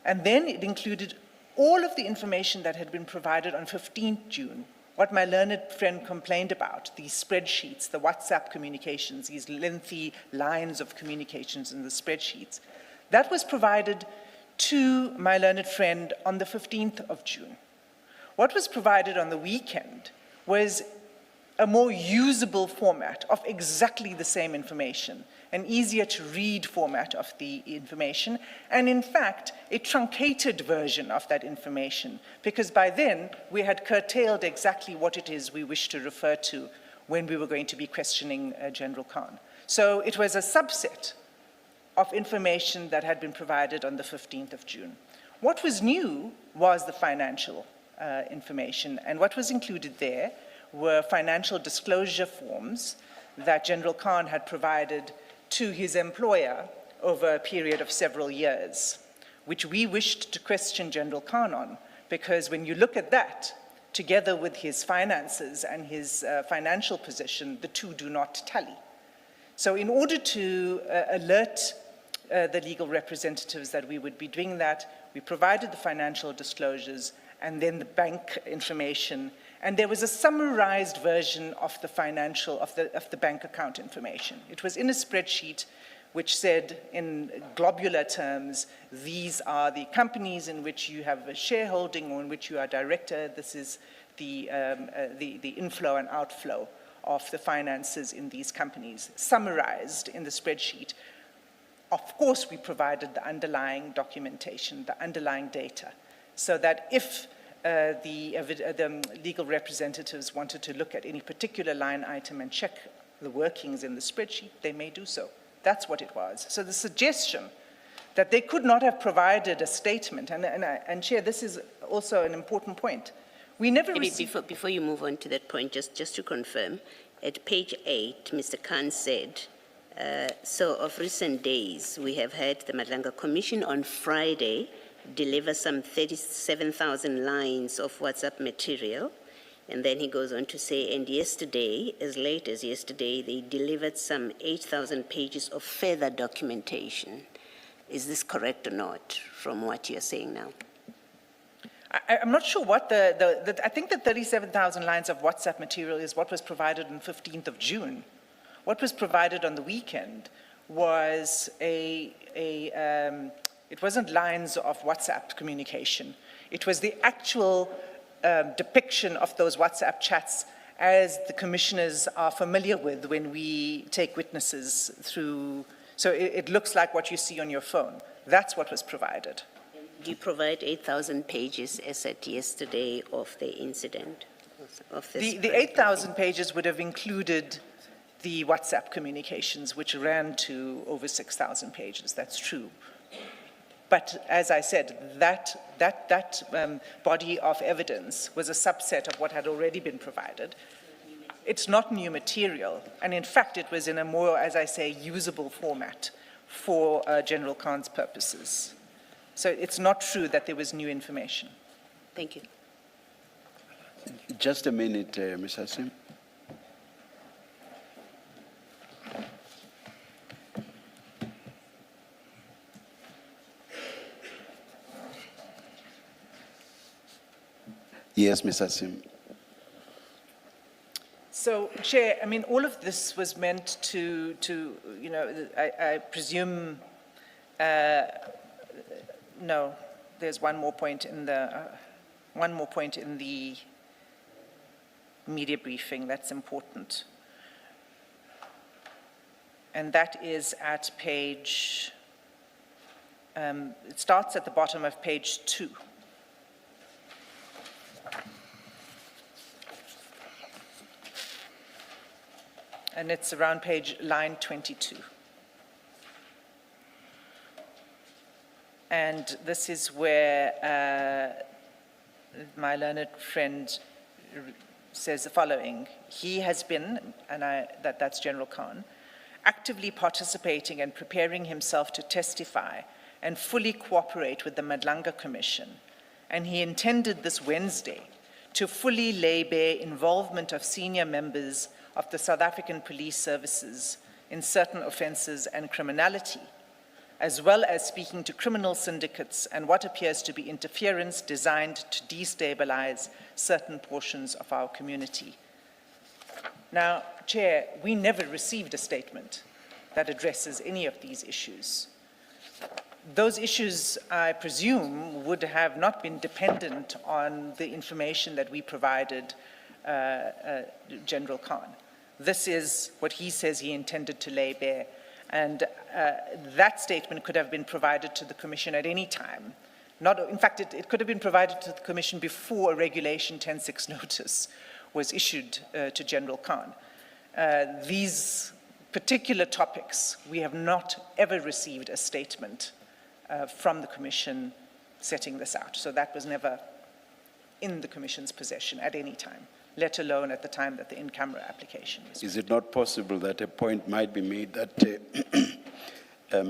And then it included all of the information that had been provided on 15th June what my learned friend complained about, these spreadsheets, the WhatsApp communications, these lengthy lines of communications in the spreadsheets, that was provided to my learned friend on the 15th of June. What was provided on the weekend was a more usable format of exactly the same information, an easier to read format of the information, and in fact, a truncated version of that information, because by then we had curtailed exactly what it is we wish to refer to when we were going to be questioning General Khan. So it was a subset of information that had been provided on the 15th of June. What was new was the financial information, and what was included there were financial disclosure forms that General Khan had provided to his employer over a period of several years, which we wished to question General Khan on, because when you look at that, together with his finances and his financial position, the two do not tally. So in order to alert the legal representatives that we would be doing that, we provided the financial disclosures and then the bank information, and there was a summarized version of the financial, of the bank account information. It was in a spreadsheet which said in globular terms, these are the companies in which you have a shareholding or in which you are director. This is the inflow and outflow of the finances in these companies, summarized in the spreadsheet. Of course, we provided the underlying documentation, the underlying data, so that if the legal representatives wanted to look at any particular line item and check the workings in the spreadsheet, they may do so. That's what it was. So the suggestion that they could not have provided a statement, and Chair, this is also an important point. We never received... Before you move on to that point, just to confirm, at page 8, Mr. Khan said, so of recent days, we have had the Madlanga Commission on Friday deliver some 37,000 lines of WhatsApp material. And then he goes on to say, and yesterday, as late as yesterday, they delivered some 8,000 pages of further documentation. Is this correct or not, from what you're saying now? I'm not sure what I think the 37,000 lines of WhatsApp material is what was provided on 15th of June. What was provided on the weekend was it wasn't lines of WhatsApp communication. It was the actual depiction of those WhatsApp chats as the commissioners are familiar with when we take witnesses through. So it looks like what you see on your phone. That's what was provided. Do you provide 8,000 pages as at yesterday of the incident? Of this the 8,000 pages would have included the WhatsApp communications, which ran to over 6,000 pages. That's true. But as I said, that body of evidence was a subset of what had already been provided. It's not new material, and in fact, it was in a more, as I say, usable format for General Khan's purposes. So it's not true that there was new information. Thank you. Just a minute, Ms. Hassim. Yes, Ms. Hassim. So, Chair, I mean, all of this was meant to you know, I presume, no, there's one more point in the media briefing that's important. And that is at page, it starts at the bottom of page 2. And it's around line 22. And this is where my learned friend says the following. He has been, and that's General Khan, actively participating and preparing himself to testify and fully cooperate with the Madlanga Commission. And he intended this Wednesday to fully lay bare involvement of senior members of the South African Police Services in certain offences and criminality, as well as speaking to criminal syndicates and what appears to be interference designed to destabilize certain portions of our community. Now, Chair, we never received a statement that addresses any of these issues. Those issues, I presume, would have not been dependent on the information that we provided General Khan. This is what he says he intended to lay bare. And that statement could have been provided to the Commission at any time. In fact, it could have been provided to the Commission before a Regulation 10.6 notice was issued to General Khan. These particular topics, we have not ever received a statement from the Commission setting this out. So that was never in the Commission's possession at any time, let alone at the time that the in-camera application was made. Is it not possible that a point might be made that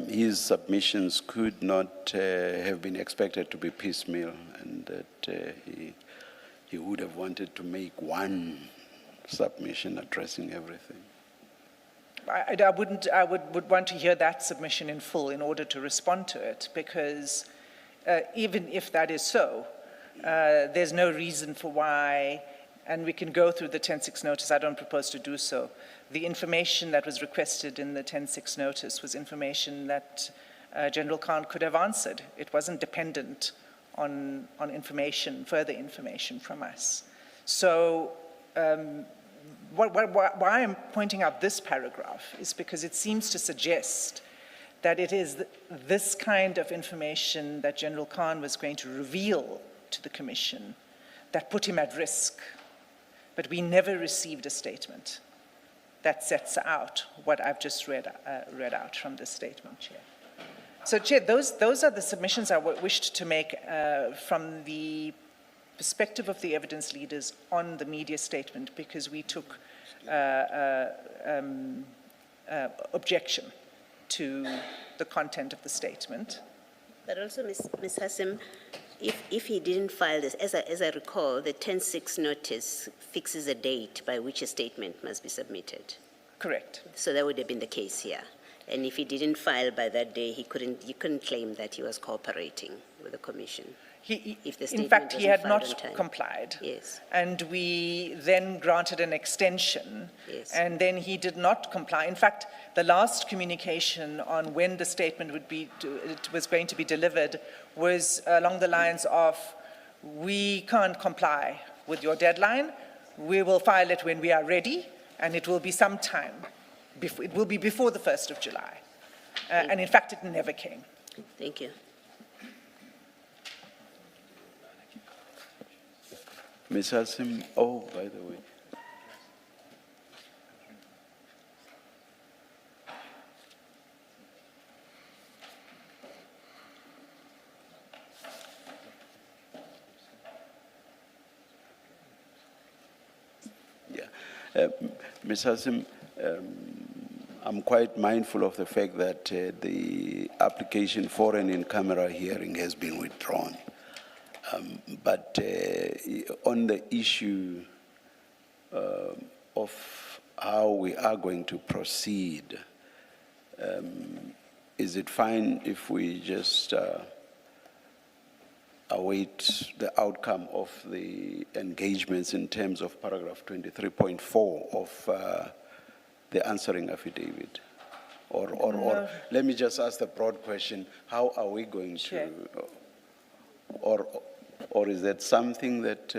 his submissions could not have been expected to be piecemeal, and that he would have wanted to make one submission addressing everything? I would want to hear that submission in full in order to respond to it, because even if that is so, there's no reason for why, and we can go through the 10.6 notice, I don't propose to do so. The information that was requested in the 10.6 notice was information that General Khan could have answered. It wasn't dependent on information, further information from us. So why I'm pointing out this paragraph is because it seems to suggest that it is this kind of information that General Khan was going to reveal to the Commission that put him at risk. But we never received a statement that sets out what I've just read out from this statement, Chair. So, Chair, those are the submissions I wished to make from the perspective of the evidence leaders on the media statement, because we took objection to the content of the statement. But also, Ms. Hassim, if he didn't file this, as I recall, the 10.6 notice fixes a date by which a statement must be submitted. Correct. So that would have been the case here. And if he didn't file by that day, you couldn't claim that he was cooperating with the Commission. In fact, he had not complied. Yes. And we then granted an extension. Yes. And then he did not comply. In fact, the last communication on when the statement was going to be delivered was along the lines of, we can't comply with your deadline. We will file it when we are ready, and it will be sometime. It will be before the 1st of July. And in fact, it never came. Thank you. Ms. Hassim, oh, by the way. Yeah. Ms. Hassim, I'm quite mindful of the fact that the application for an in-camera hearing has been withdrawn. But on the issue of how we are going to proceed, is it fine if we just await the outcome of the engagements in terms of paragraph 23.4 of the answering affidavit? Or let me just ask the broad question, how are we going to, or is that something that,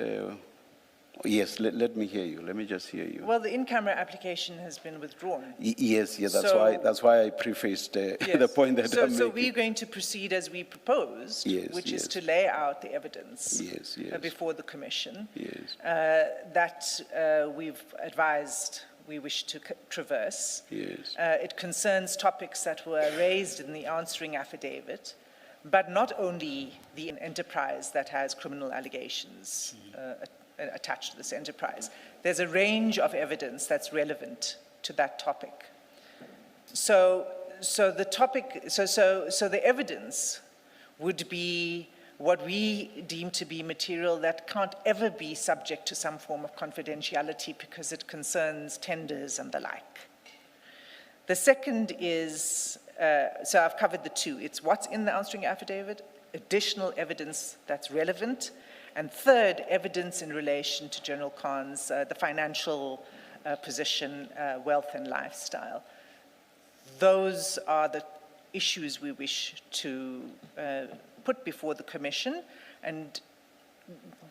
yes, let me hear you. Let me just hear you. Well, the in-camera application has been withdrawn. Yes, that's why I prefaced the point that I'm making. So we're going to proceed as we proposed, which is to lay out the evidence before the Commission that we've advised we wish to traverse. Yes. It concerns topics that were raised in the answering affidavit, but not only the enterprise that has criminal allegations attached to this enterprise. There's a range of evidence that's relevant to that topic. So the evidence would be what we deem to be material that can't ever be subject to some form of confidentiality because it concerns tenders and the like. The second is so I've covered the two. It's what's in the answering affidavit, additional evidence that's relevant, and third, evidence in relation to General Khan's, the financial position, wealth and lifestyle. Those are the issues we wish to put before the Commission, and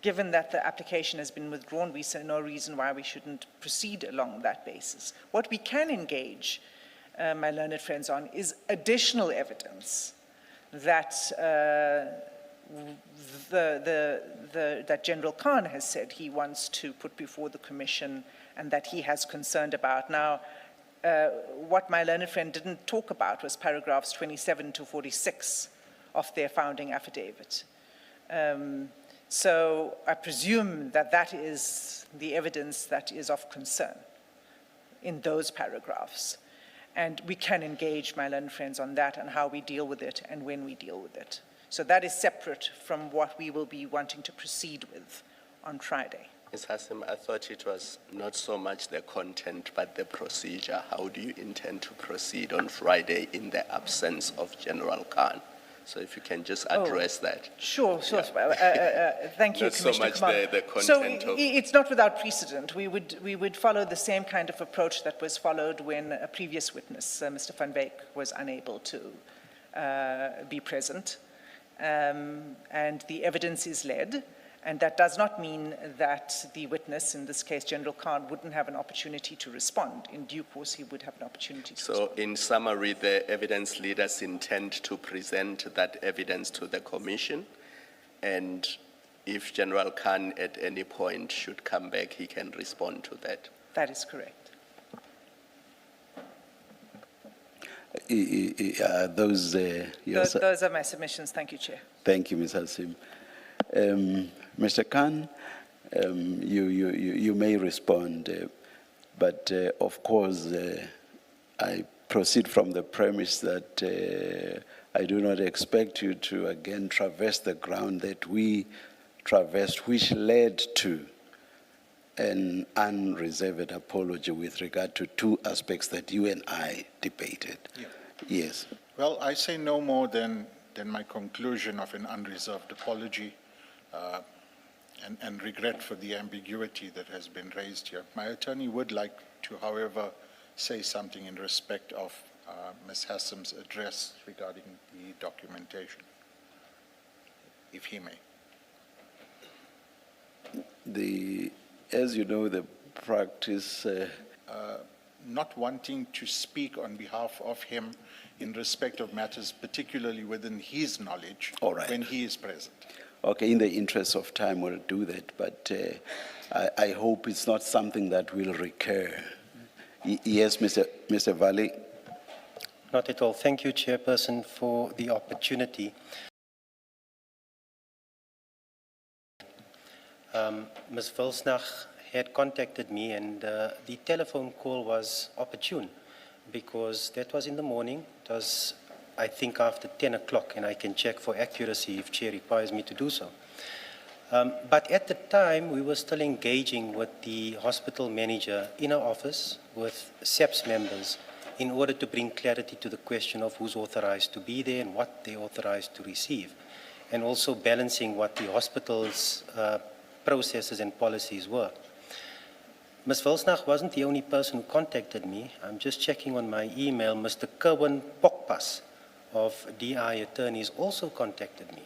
given that the application has been withdrawn, we see no reason why we shouldn't proceed along that basis. What we can engage my learned friends on is additional evidence that that General Khan has said he wants to put before the Commission and that he has concerned about. Now, what my learned friend didn't talk about was paragraphs 27 to 46 of their founding affidavit. So I presume that that is the evidence that is of concern in those paragraphs. And we can engage my learned friends on that and how we deal with it and when we deal with it. So that is separate from what we will be wanting to proceed with on Friday. Ms. Hassim, I thought it was not so much the content, but the procedure. How do you intend to proceed on Friday in the absence of General Khan? So if you can just address that. Sure. Yeah. Thank you, Not so Commissioner much Kumar. the content So of... it's not without precedent. We would follow the same kind of approach that was followed when a previous witness, Mr. Van Wyk, was unable to be present. And the evidence is led. And that does not mean that the witness, in this case General Khan, wouldn't have an opportunity to respond. In due course, he would have an opportunity to respond. So in summary, the evidence leaders intend to present that evidence to the Commission, and if General Khan at any point should come back, he can respond to that. That is correct. Those Those are my submissions. Thank you, Chair. Thank you, Ms. Hassim. Mr. Khan, you may respond, but of course, I proceed from the premise that I do not expect you to again traverse the ground that we traversed, which led to an unreserved apology with regard to two aspects that you and I debated. Yeah. Yes. Well, I say no more than my conclusion of an unreserved apology and regret for the ambiguity that has been raised here. My attorney would like to, however, say something in respect of Ms. Hassim's address regarding the documentation, if he may. As you know, the practice... Not wanting to speak on behalf of him in respect of matters particularly within his knowledge when he is present. Okay, in the interest of time, we'll do that, but I hope it's not something that will recur. Yes, Mr. Valley? Not at all. Thank you, Chairperson, for the opportunity. Ms. Vilsnach had contacted me, and the telephone call was opportune because that was in the morning. It was, I think, after 10 o'clock, and I can check for accuracy if Chair requires me to do so. But at the time, we were still engaging with the hospital manager in our office with SEPS members in order to bring clarity to the question of who's authorized to be there and what they're authorized to receive, and also balancing what the hospital's processes and policies were. Ms. Vilsnach wasn't the only person who contacted me. I'm just checking on my email. Mr. Kerwin Pokpas of DI Attorneys also contacted me.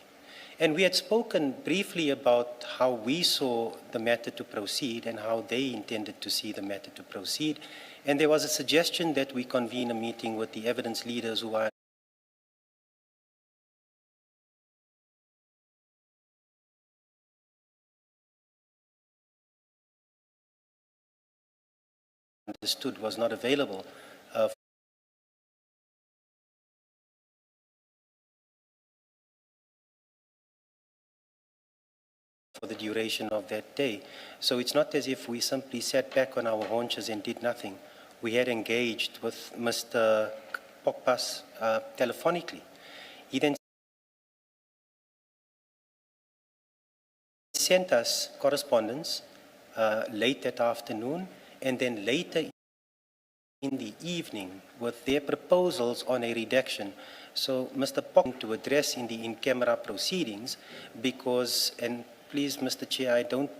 And we had spoken briefly about how we saw the matter to proceed and how they intended to see the matter to proceed. And there was a suggestion that we convene a meeting with the evidence leaders who are understood was not available for the duration of that day. So it's not as if we simply sat back on our haunches and did nothing. We had engaged with Mr. Pokpas telephonically. He then sent us correspondence late that afternoon, and then later in the evening with their proposals on a redaction. So Mr. Pock to address in the in-camera proceedings because, and please, Mr. Chair, I don't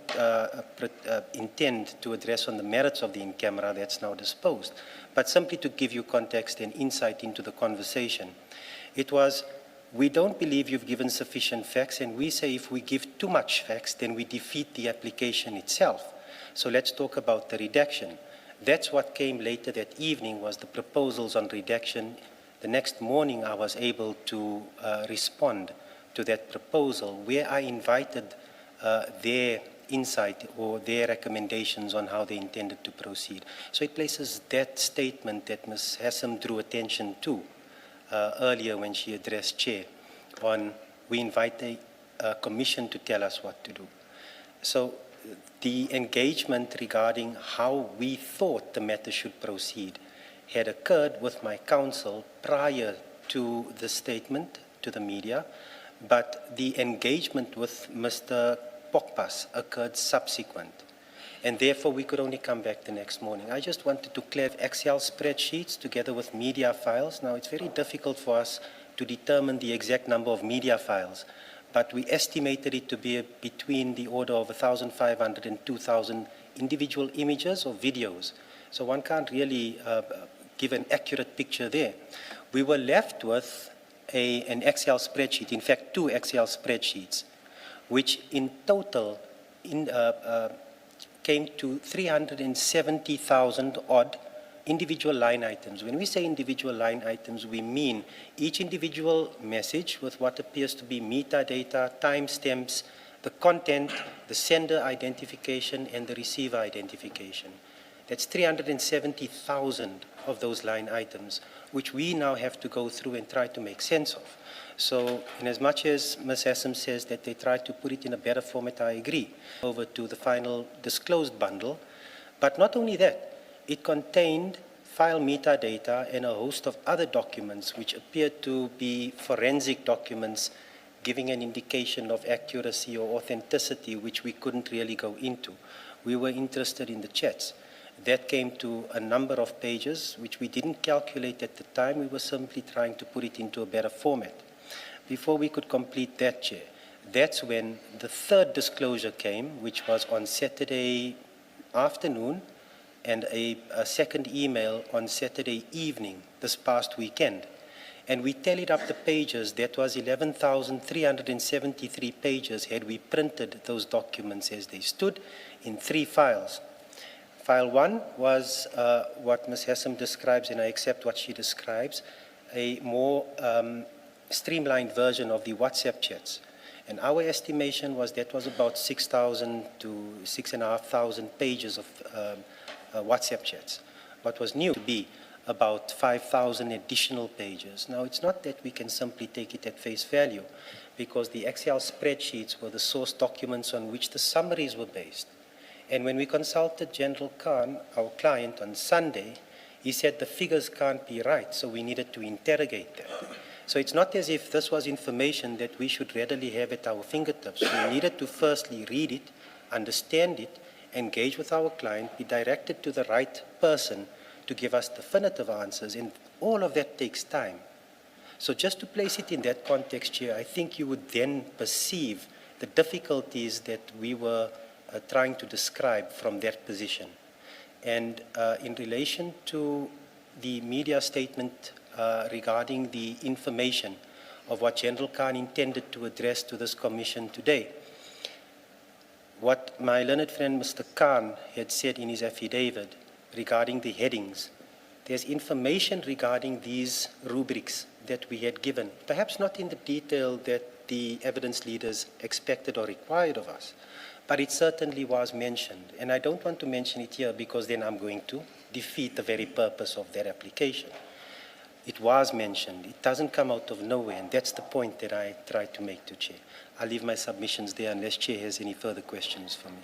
intend to address on the merits of the in-camera that's now disposed, but simply to give you context and insight into the conversation. It was, we don't believe you've given sufficient facts, and we say if we give too much facts, then we defeat the application itself. So let's talk about the redaction. That's what came later that evening was the proposals on redaction. The next morning I was able to respond to that proposal where I invited their insight or their recommendations on how they intended to proceed. So it places that statement that Ms. Hassam drew attention to earlier when she addressed Chair on we invite a commission to tell us what to do. So the engagement regarding how we thought the matter should proceed had occurred with my counsel prior to the statement to the media, but the engagement with Mr. Pokpas occurred subsequent, and therefore we could only come back the next morning. I just wanted to clear Excel spreadsheets together with media files. Now, it's very difficult for us to determine the exact number of media files, but we estimated it to be between the order of 1,500 and 2,000 individual images or videos. So one can't really give an accurate picture there. We were left with an Excel spreadsheet, in fact, 2 Excel spreadsheets, which in total came to 370,000 odd individual line items. When we say individual line items, we mean each individual message with what appears to be metadata, timestamps, the content, the sender identification, and the receiver identification. That's 370,000 of those line items, which we now have to go through and try to make sense of. So, in as much as Ms. Hassam says that they tried to put it in a better format, I agree. Over to the final disclosed bundle. But not only that, it contained file metadata and a host of other documents which appeared to be forensic documents giving an indication of accuracy or authenticity, which we couldn't really go into. We were interested in the chats. That came to a number of pages, which we didn't calculate at the time. We were simply trying to put it into a better format. Before we could complete that, Chair, that's when the third disclosure came, which was on Saturday afternoon, and a second email on Saturday evening, this past weekend. And we tallied up the pages. That was 11,373 pages had we printed those documents as they stood in 3 files. File 1 was what Ms. Hassam describes, and I accept what she describes, a more streamlined version of the WhatsApp chats. And our estimation was that was about 6,000 to 6,500 pages of WhatsApp chats. What was new to be about 5,000 additional pages. Now, it's not that we can simply take it at face value, because the Excel spreadsheets were the source documents on which the summaries were based. And when we consulted General Khan, our client, on Sunday, he said the figures can't be right, so we needed to interrogate that. So it's not as if this was information that we should readily have at our fingertips. We needed to firstly read it, understand it, engage with our client, be directed to the right person to give us definitive answers, and all of that takes time. So just to place it in that context here, I think you would then perceive the difficulties that we were trying to describe from that position. And in relation to the media statement regarding the information of what General Khan intended to address to this commission today, what my learned friend Mr. Khan had said in his affidavit regarding the headings, there's information regarding these rubrics that we had given, perhaps not in the detail that the evidence leaders expected or required of us, but it certainly was mentioned. And I don't want to mention it here because then I'm going to defeat the very purpose of that application. It was mentioned. It doesn't come out of nowhere, and that's the point that I tried to make to Chair. I'll leave my submissions there unless Chair has any further questions for me.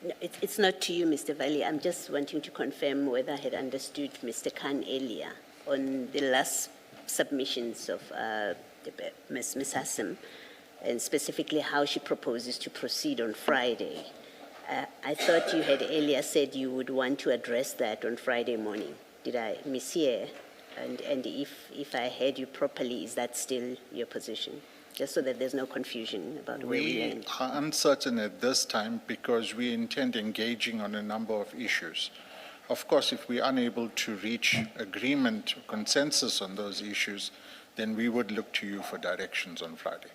No, it's not to you, Mr. Valley. I'm just wanting to confirm whether I had understood Mr. Khan earlier on the last submissions of Ms. Hassam, and specifically how she proposes to proceed on Friday. I thought you had earlier said you would want to address that on Friday morning. Did I mishear? And if I heard you properly, is that still your position? Just so that there's no confusion about where we We land. are uncertain at this time because we intend engaging on a number of issues. Of course, if we're unable to reach agreement or consensus on those issues, then we would look to you for directions on Friday.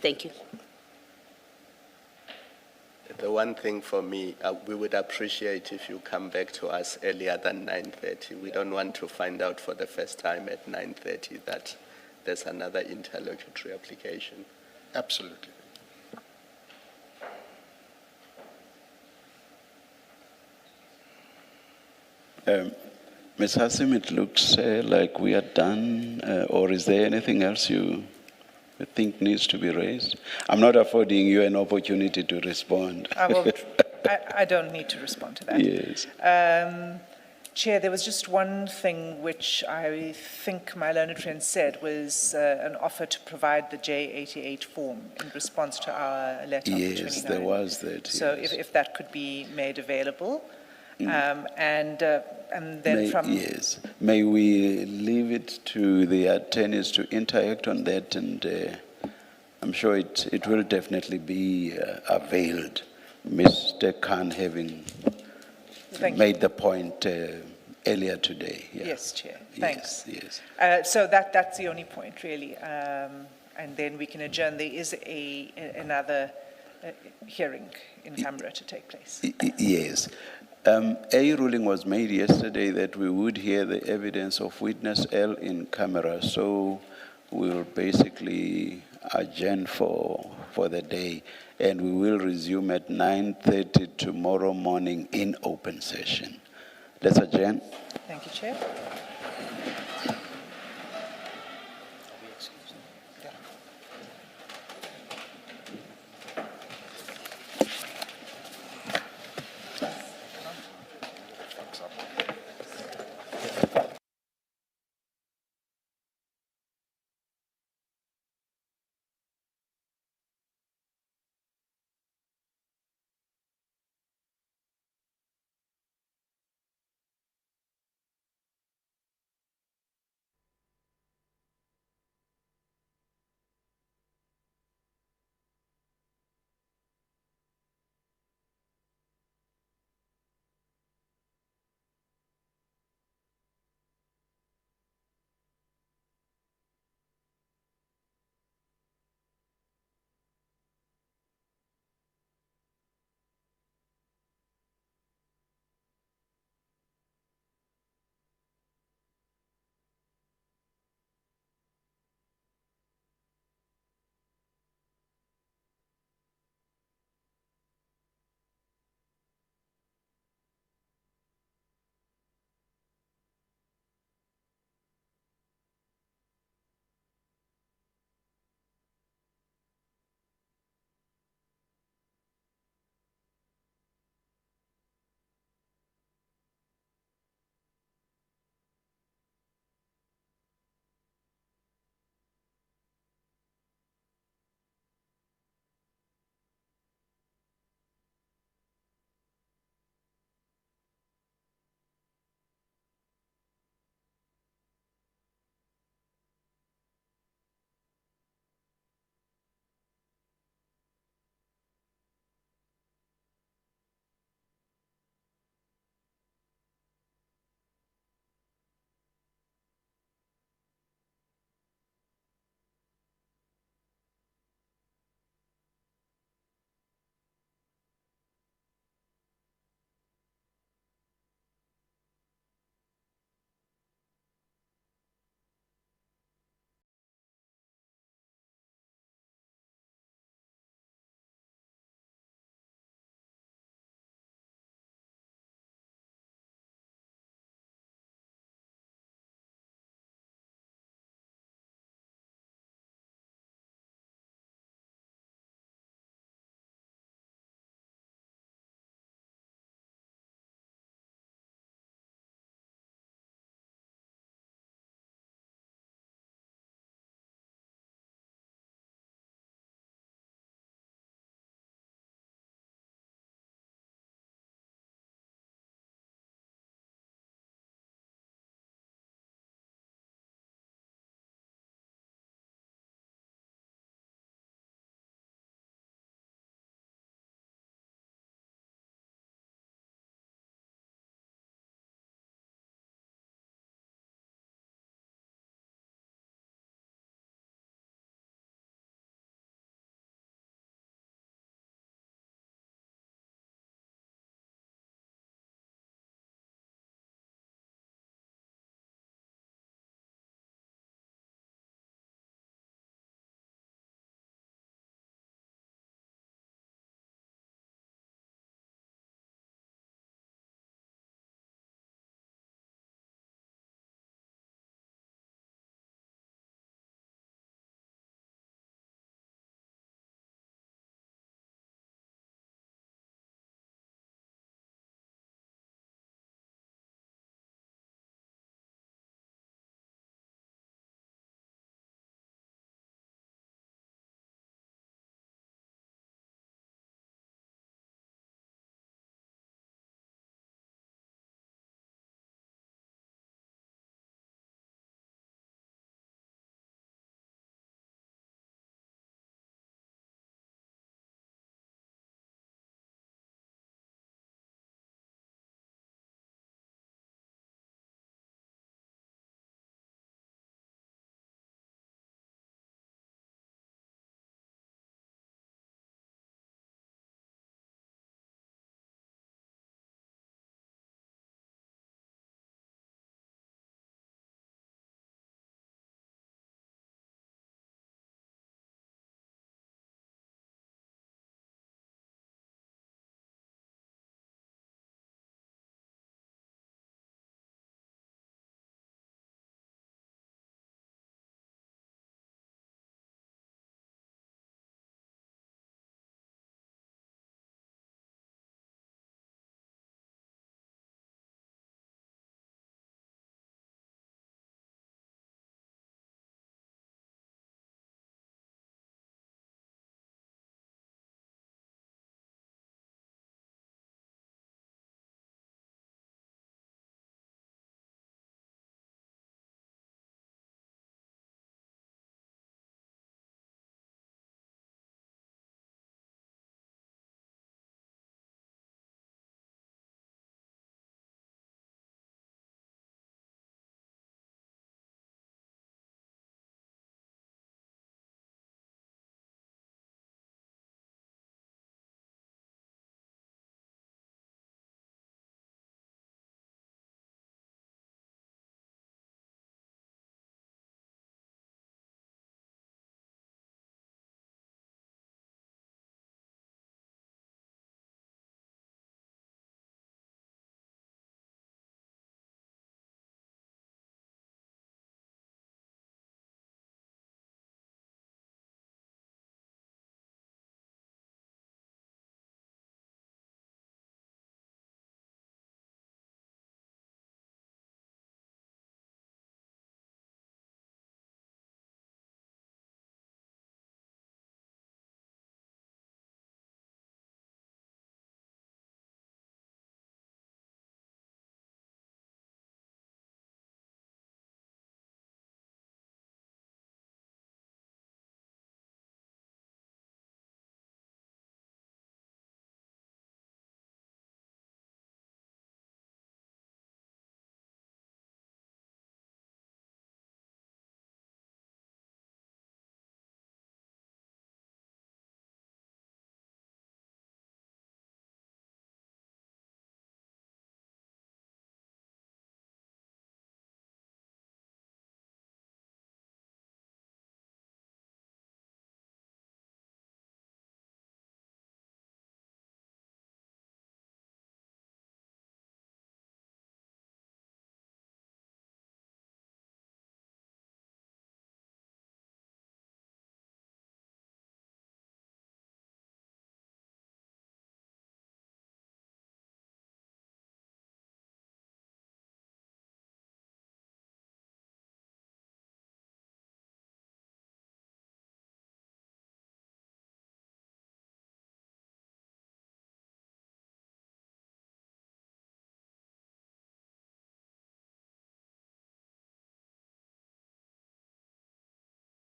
Thank you. The one thing for me, we would appreciate if you come back to us earlier than 9:30. We don't want to find out for the first time at 9:30 that there's another interlocutory application. Absolutely. Ms. Hassim, it looks like we are done, or is there anything else you think needs to be raised? I'm not affording you an opportunity to respond. I don't need to respond to that. Yes. Chair, there was just one thing which I think my learned friend said was an offer to provide the J88 form in response to our letter of the 29th. Yes, there was that. So yes. if that could be made available. And then Yes. May we leave it to the attorneys to interact on that, and I'm sure it will definitely be availed. Mr. Khan having made the point earlier today. Yeah. Yes, Chair. Thanks. Yes. So that's the only point, really. And then we can adjourn. There is another hearing in camera to take place. Yes. A ruling was made yesterday that we would hear the evidence of witness L in camera, so we'll basically adjourn for the day, and we will resume at 9:30 tomorrow morning in open session. Let's adjourn. Thank you, Chair.